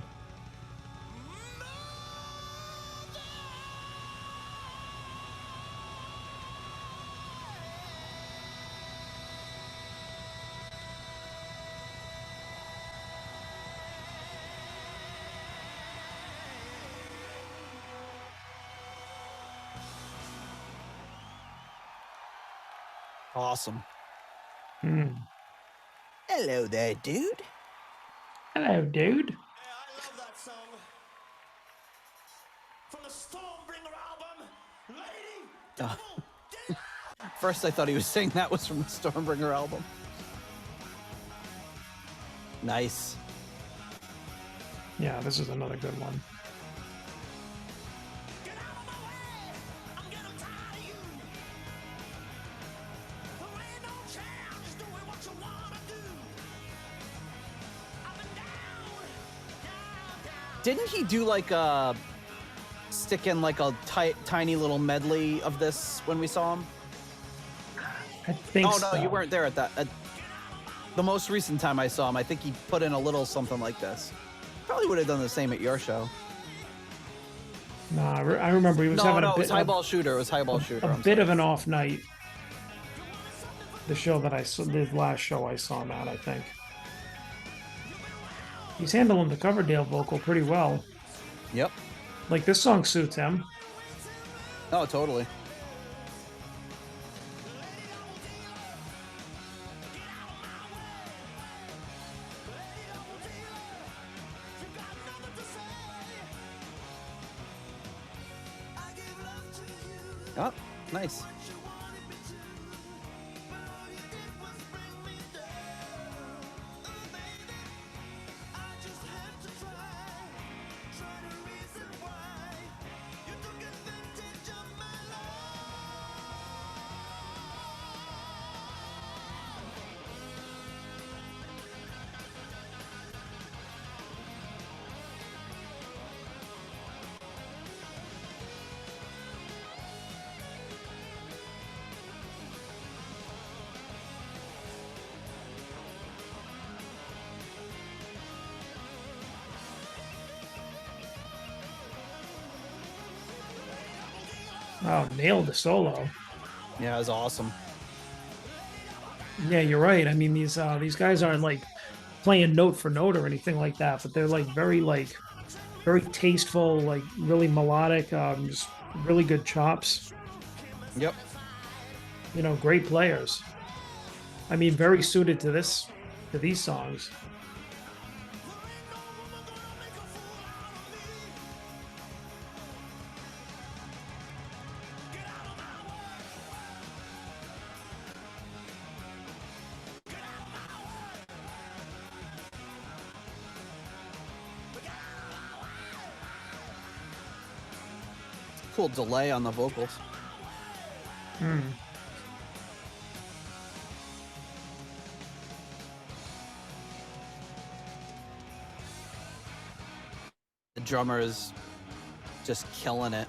Awesome. Hello there, dude. Hello, dude. Yeah, I love that song. From the Stormbringer album, Lady Double D. First, I thought he was saying that was from the Stormbringer album. Nice. Yeah, this is another good one. Get out of my way. I'm getting tired of you. There ain't no chance doing what you wanna do. Up and down, down, down. Didn't he do like a stick in like a tiny little medley of this when we saw him? I think Oh so. no, you weren't there at that. At the most recent time I saw him, I think he put in a little something like this. Probably would have done the same at your show. Nah, I remember he was No, having no, a it was bit, Highball Shooter. It was Highball Shooter. a I'm bit sorry. of an off night. The show that I saw, the last show I saw him at, I think. He's handling the Coverdale vocal pretty well. Yep. Like, this song suits him. Oh, totally. Oh, nice. Oh, nailed the solo. Yeah, it was awesome. Yeah, you're right. I mean, these guys aren't like playing note for note or anything like that, but they're like very tasteful, like really melodic, just really good chops. Yep. You know, great players. I mean, very suited to these songs. Cool delay on the vocals. Hmm. The drummer is just killing it.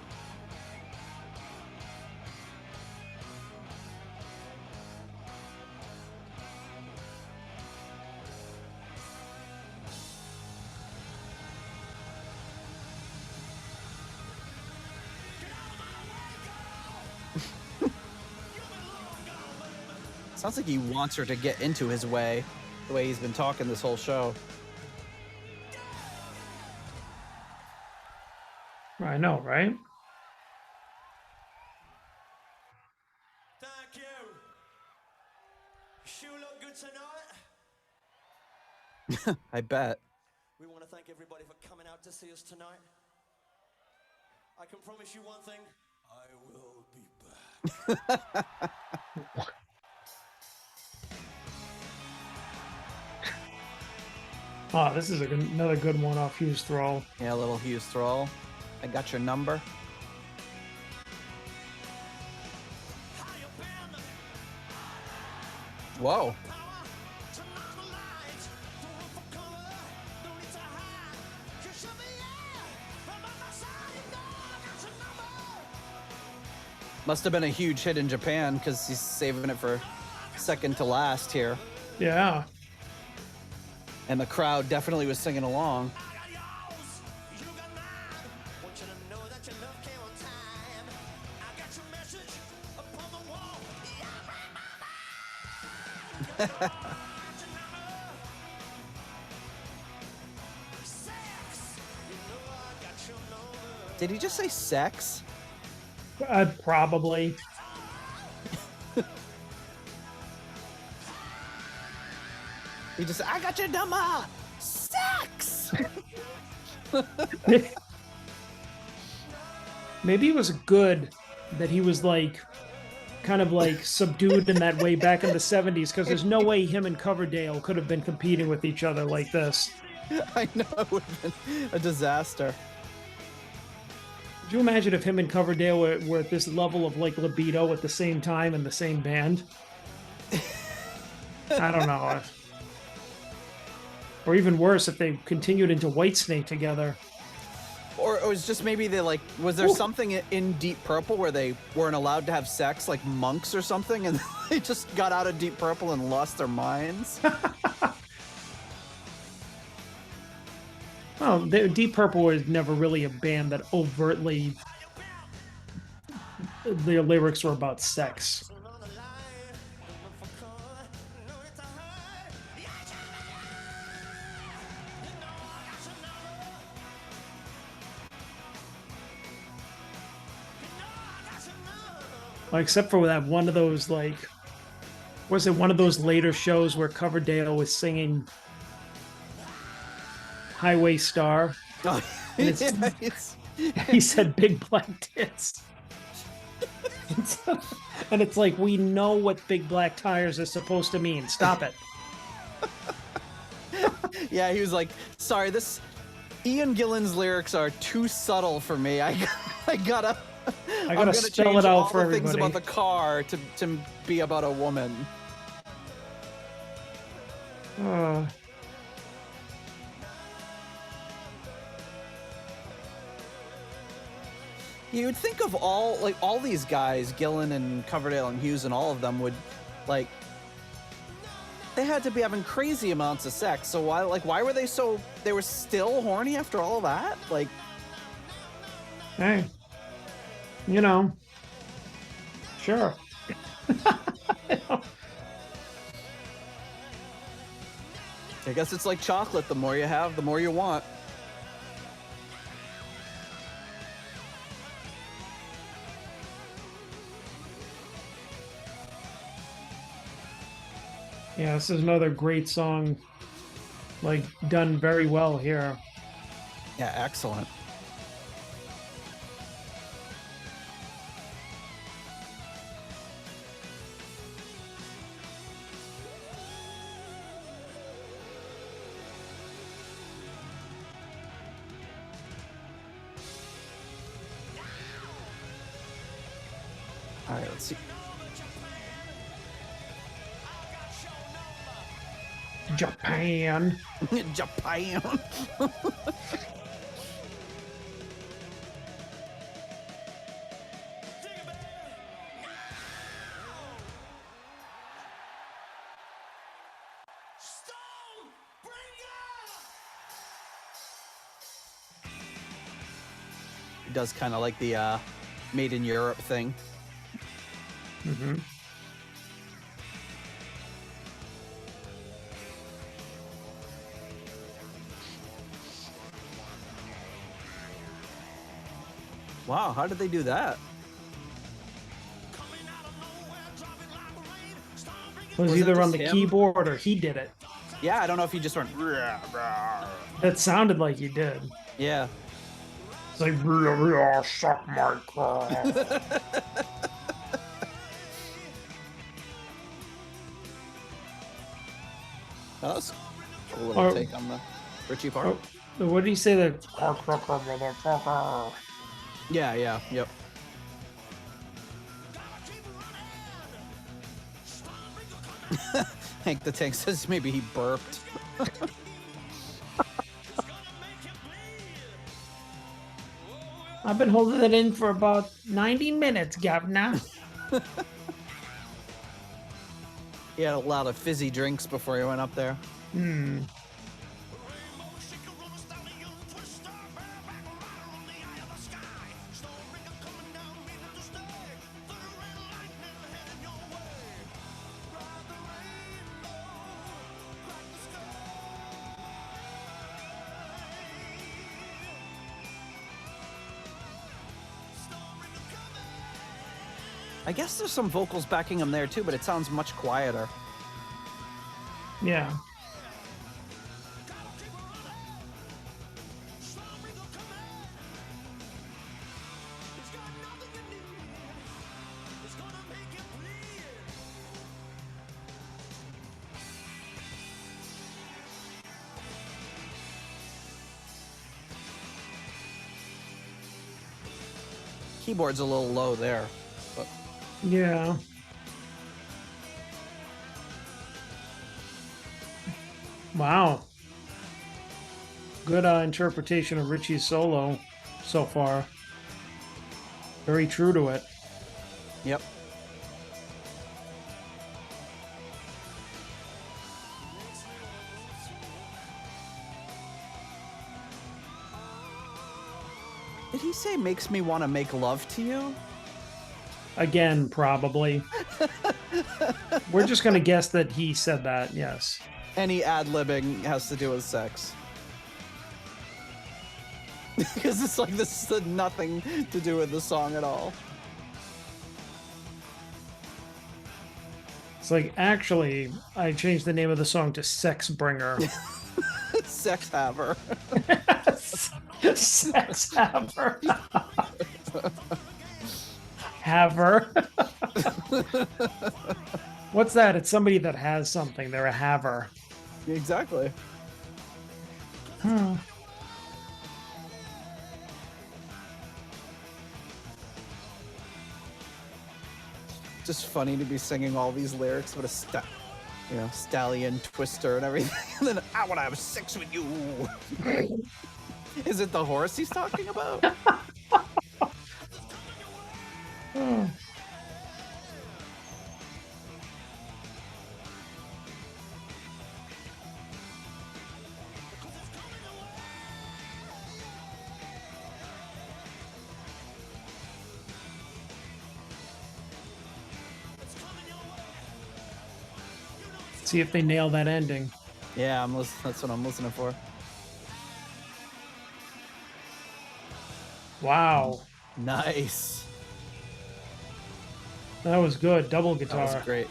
Sounds like he wants her to get into his way, the way he's been talking this whole show. I know, right? Thank you. Sure look good tonight. I bet. We want to thank everybody for coming out to see us tonight. I can promise you one thing. I will be back. Oh, this is another good one off Hughes throw. Yeah, a little Hughes throw. I got your number. Whoa. Must have been a huge hit in Japan because he's saving it for second to last here. Yeah. And the crowd definitely was singing along. Did he just say sex? Probably. He just, I got your number. Sex. Maybe it was good that he was like kind of like subdued in that way back in the 70s, because there's no way him and Coverdale could have been competing with each other like this. I know, it would have been a disaster. Could you imagine if him and Coverdale were at this level of like libido at the same time in the same band? I don't know. Or even worse, if they continued into Whitesnake together. Or it was just maybe they like, was there something in Deep Purple where they weren't allowed to have sex, like monks or something, and they just got out of Deep Purple and lost their minds? Well, Deep Purple was never really a band that overtly their lyrics were about sex. Except for that one of those, like, was it one of those later shows where Coverdale was singing Highway Star? Oh, and he said big black tits. And it's like, we know what big black tires is supposed to mean. Stop it. Yeah, he was like, sorry, Ian Gillan's lyrics are too subtle for me. I gotta spell it out for everybody. Things about the car to be about a woman. You would think of all these guys, Gillan and Coverdale and Hughes and all of them would, like, they had to be having crazy amounts of sex. So why were they were still horny after all that? Like, hey, you know, Sure. I guess it's like chocolate. The more you have, the more you want. Yeah, this is another great song, like done very well here. Yeah, excellent. All right, let's see. Japan. Japan. It does kind of like the made in Europe thing. Mm-hmm. Wow, how did they do that? It was Was it either on just the him? keyboard or he did it. Yeah, I don't know if he just went. That sounded like he did. Yeah. It's like, suck my cock. That was a cool little Oh. take on the Ritchie part. Oh, what did he say? The cocksucker motherfucker. Yeah, yeah, yep. Hank the Tank says maybe he burped. I've been holding it in for about 90 minutes, governor. He had a lot of fizzy drinks before he went up there. Hmm. I guess there's some vocals backing him there too, but it sounds much quieter. Yeah. Keyboard's a little low there, but Yeah. Wow. Good interpretation of Ritchie's solo so far. Very true to it. yep. Did he say makes me want to make love to you? Again, probably. We're just going to guess that he said that, yes. Any ad-libbing has to do with sex. Because it's like this had nothing to do with the song at all. It's like, actually, I changed the name of the song to Sex Bringer. Sex haver. Sex Haver. Haver. What's that? It's somebody that has something. They're a haver. Exactly. Hmm. Just funny to be singing all these lyrics with a stallion twister and everything. And then I want to have sex with you. Is it the horse he's talking about? Oh. See if they nail that ending. Yeah, that's what I'm listening for. Wow. Nice. That was good. Double That was guitar. great.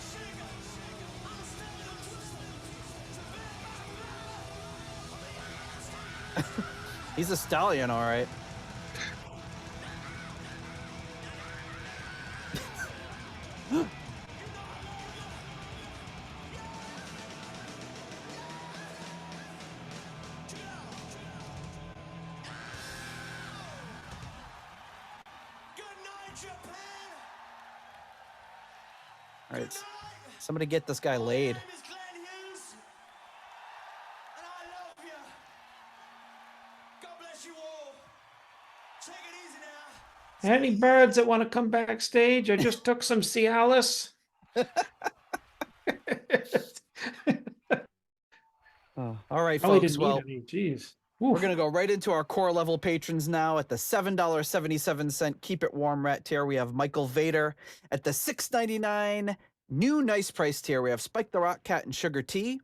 He's a stallion, all right. All right, somebody get this guy laid. My name is Glenn Hughes, and I love you. God bless you all. Take it easy now. Any birds that want to come backstage? I just took some Cialis. All right, Probably folks. didn't Well, need any. Jeez. we're going to go right into our core level patrons now. At the $7.77 Keep It Warm Rat tier, we have Michael Vader. At the $6.99 new nice price tier, we have Spike the Rock Cat and Sugar Tea.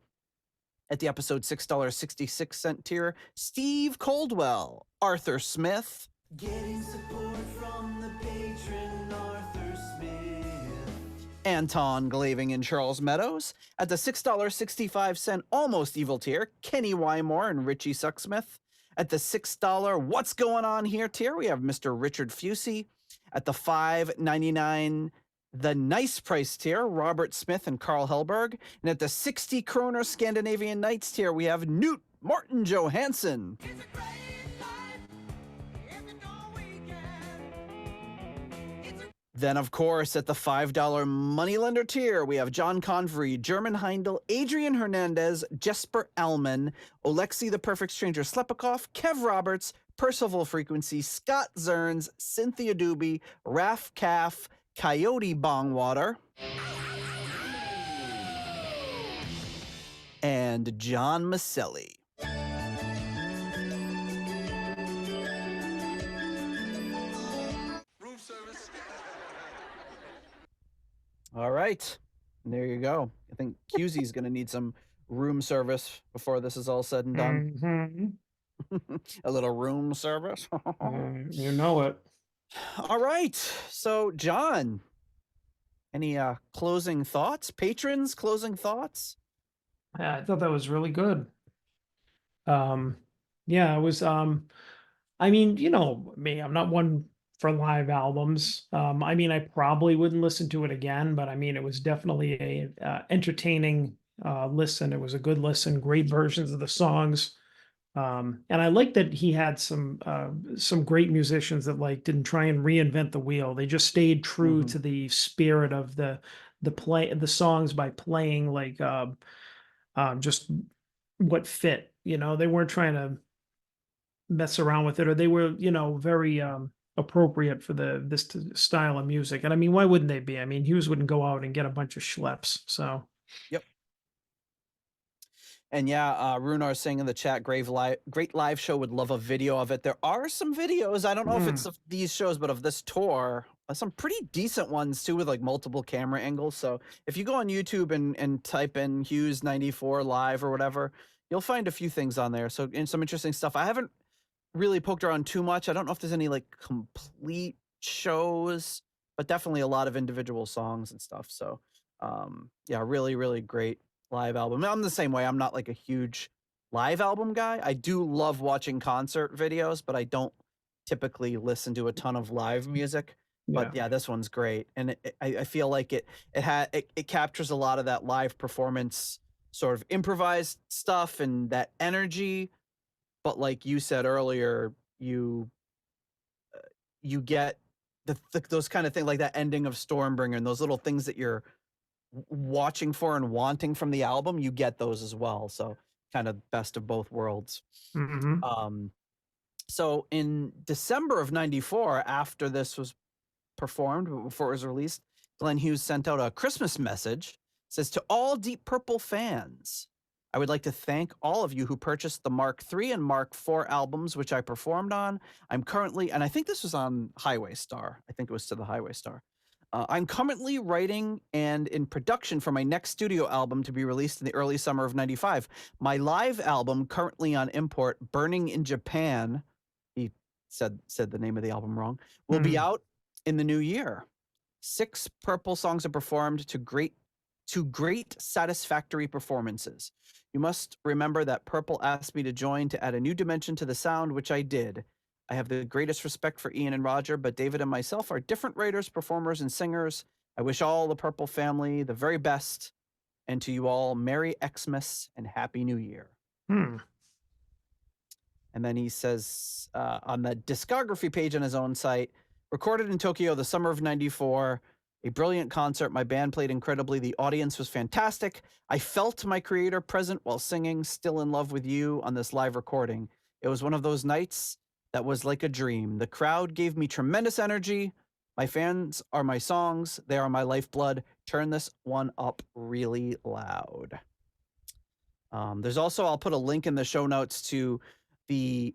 At the episode $6.66 tier, Steve Coldwell, Arthur Smith. Getting support from the patron Arthur Smith. Anton Glaving and Charles Meadows. At the $6.65 Almost Evil tier, Kenny Wymore and Richie Sucksmith. At the $6 What's Going On Here tier, we have Mr. Richard Fusey. At the $5.99 the nice price tier, Robert Smith and Carl Helberg. And at the 60 kroner Scandinavian Nights tier, we have Newt Martin Johansson. Then, of course, at the $5 Moneylender tier, we have John Convery, German Heindel, Adrian Hernandez, Jesper Alman, Alexei the Perfect Stranger Slepikoff, Kev Roberts, Percival Frequency, Scott Zerns, Cynthia Doobie, Raf Calf, Coyote Bongwater, and John Maselli. Room service. All right, there you go. I think Hughesy's going to need some room service before this is all said and done. A little room service. You know it. All right, so John, any closing thoughts? Patrons, closing thoughts? Yeah, I thought that was really good. Yeah, it was I mean, you know me, I'm not one for live albums. I mean, I probably wouldn't listen to it again, but I mean, it was definitely a entertaining listen. It was a good listen, great versions of the songs. And I like that he had some great musicians that like didn't try and reinvent the wheel. They just stayed true to the spirit of the songs by playing like just what fit. You know, they weren't trying to mess around with it, or they were, you know, very appropriate for this style of music. And I mean, why wouldn't they be? I mean, Hughes wouldn't go out and get a bunch of schleps. So Yep. And yeah, Runar saying in the chat, great live show, would love a video of it. There are some videos. I don't know if it's of these shows, but of this tour, some pretty decent ones too, with like multiple camera angles. So if you go on YouTube and type in Hughes 94 live or whatever, you'll find a few things on there. So, and some interesting stuff. I haven't really poked around too much. I don't know if there's any like complete shows, but definitely a lot of individual songs and stuff. So yeah, really, really great live album. I'm the same way. I'm not like a huge live album guy. I do love watching concert videos, but I don't typically listen to a ton of live music. But yeah, this one's great, and I feel like it captures a lot of that live performance sort of improvised stuff and that energy. But like you said earlier, you get those kind of things, like that ending of Stormbringer and those little things that you're watching for and wanting from the album. You get those as well. So kind of best of both worlds. So in December of '94, after this was performed, but before it was released, Glenn Hughes sent out a Christmas message. It says, to all Deep Purple fans, I would like to thank all of you who purchased the Mark III and Mark IV albums, which I performed on. I'm currently, and I think this was on Highway Star. I think it was to the Highway Star. I'm currently writing and in production for my next studio album to be released in the early summer of '95. My live album, currently on import, Burning in Japan, he said the name of the album wrong, will be out in the new year. 6 Purple songs are performed to great satisfactory performances. You must remember that Purple asked me to join to add a new dimension to the sound, which I did. I have the greatest respect for Ian and Roger, but David and myself are different writers, performers, and singers. I wish all the Purple family the very best, and to you all, Merry Xmas and Happy New Year. And then he says on the discography page on his own site, recorded in Tokyo the summer of '94, a brilliant concert. My band played incredibly. The audience was fantastic. I felt my creator present while singing Still in Love with You on this live recording. It was one of those nights that was like a dream. The crowd gave me tremendous energy. My fans are my songs. They are my lifeblood. Turn this one up really loud. There's also, I'll put a link in the show notes to the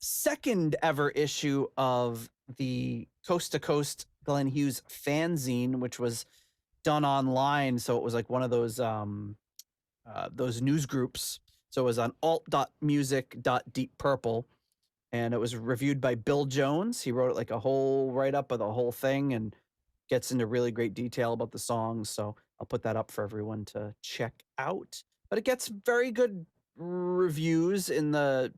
second ever issue of the Coast to Coast Glenn Hughes fanzine, which was done online. So it was like one of those news groups. So it was on alt.music.deeppurple. And it was reviewed by Bill Jones. He wrote it like a whole write-up of the whole thing and gets into really great detail about the songs. So I'll put that up for everyone to check out. But it gets very good reviews in the,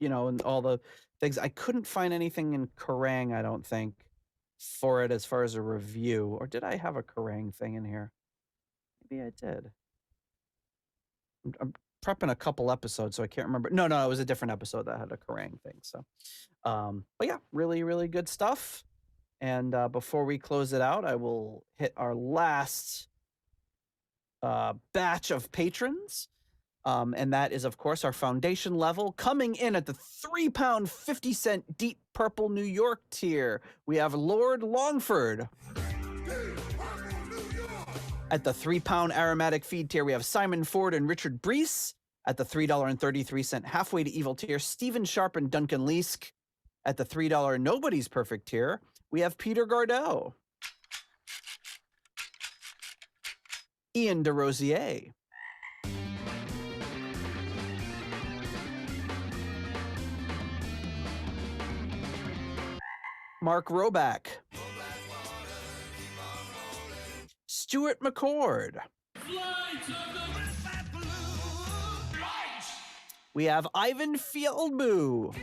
in all the things. I couldn't find anything in Kerrang, I don't think, for it as far as a review. Or did I have a Kerrang thing in here? Maybe I did. I'm prepping a couple episodes, so I can't remember. No, it was a different episode that had a Kerrang thing. So, but yeah, really, really good stuff. And before we close it out, I will hit our last batch of patrons. And that is, of course, our foundation level. Coming in at the £3.50 Deep Purple New York tier, we have Lord Longford. At the £3 aromatic feed tier, we have Simon Ford and Richard Brees. At the $3.33 halfway to evil tier, Stephen Sharp and Duncan Leask. At the $3 nobody's perfect tier, we have Peter Gardell. Ian DeRosier. Mark Roback. Stuart McCord. We have Ivan Fieldboo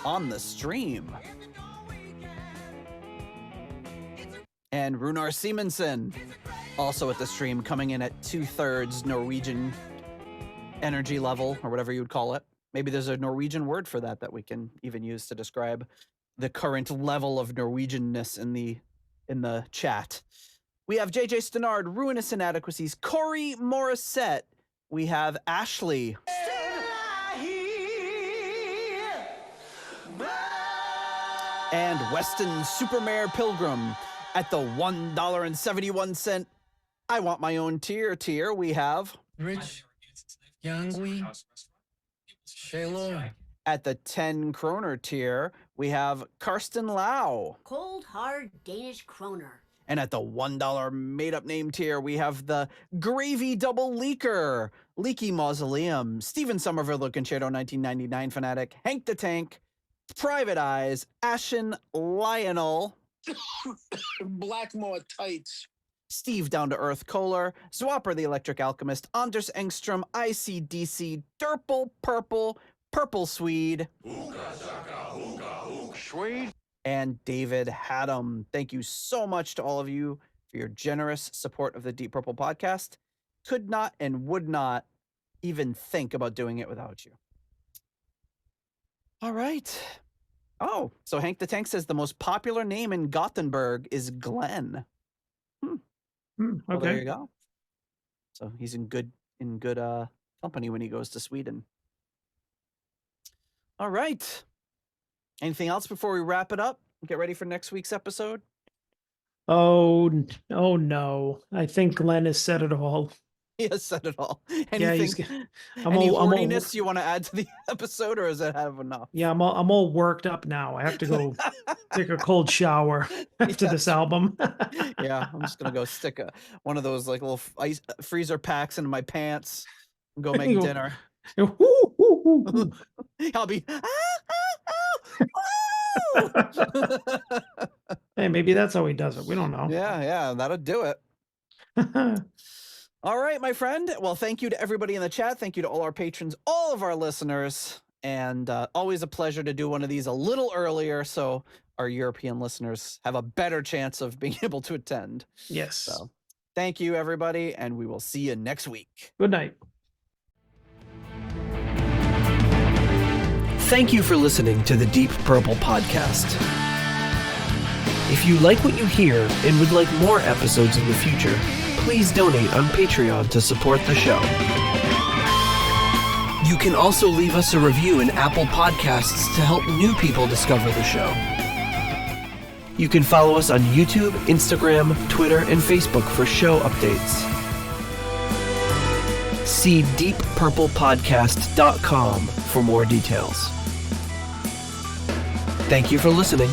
on the stream. And Runar Simonsen, also at the stream, coming in at 2/3 Norwegian energy level, or whatever you would call it. Maybe there's a Norwegian word for that we can even use to describe the current level of Norwegianness in the chat. We have JJ Stenard, Ruinous Inadequacies, Corey Morissette. We have Ashley. And Weston Supermare Pilgrim. At the $1.71 I want my own tier, we have Rich, Yangui, Shaylo. At the 10 kroner tier, we have Karsten Lau. Cold, hard Danish kroner. And at the $1 made-up name tier, we have the Gravy Double Leaker, Leaky Mausoleum, Stephen Somerville Concerto 1999 Fanatic, Hank the Tank, Private Eyes, Ashen Lionel, Blackmore Tights, Steve Down to Earth Kohler, Zwapper the Electric Alchemist, Anders Engstrom, ICDC, Durple Purple, Purple Swede, Swede, and David Haddam. Thank you so much to all of you for your generous support of the Deep Purple podcast. Could not and would not even think about doing it without you. All right. Oh, so Hank the Tank says the most popular name in Gothenburg is Glenn. Okay. Well, there you go. So he's in good company when he goes to Sweden. All right. Anything else before we wrap it up? Get ready for next week's episode. Oh no. I think Glenn has said it all. He has said it all. Yeah, Anything, I'm any all horniness you want to add to the episode, or is that have enough? yeah, I'm all worked up now. I have to go take a cold shower after this Yes. album. Yeah, I'm just gonna go stick one of those like little ice freezer packs into my pants and go make You go, dinner. Woo, woo, woo, woo. I'll be woo! Hey, maybe that's how he does it. We don't know. Yeah, that'll do it. All right, my friend. Well, thank you to everybody in the chat. Thank you to all our patrons, all of our listeners, and always a pleasure to do one of these a little earlier so our European listeners have a better chance of being able to attend. Yes. So thank you, everybody, and we will see you next week. Good night. Thank you for listening to the Deep Purple Podcast. If you like what you hear and would like more episodes in the future, please donate on Patreon to support the show. You can also leave us a review in Apple Podcasts to help new people discover the show. You can follow us on YouTube, Instagram, Twitter, and Facebook for show updates. See deeppurplepodcast.com for more details. Thank you for listening.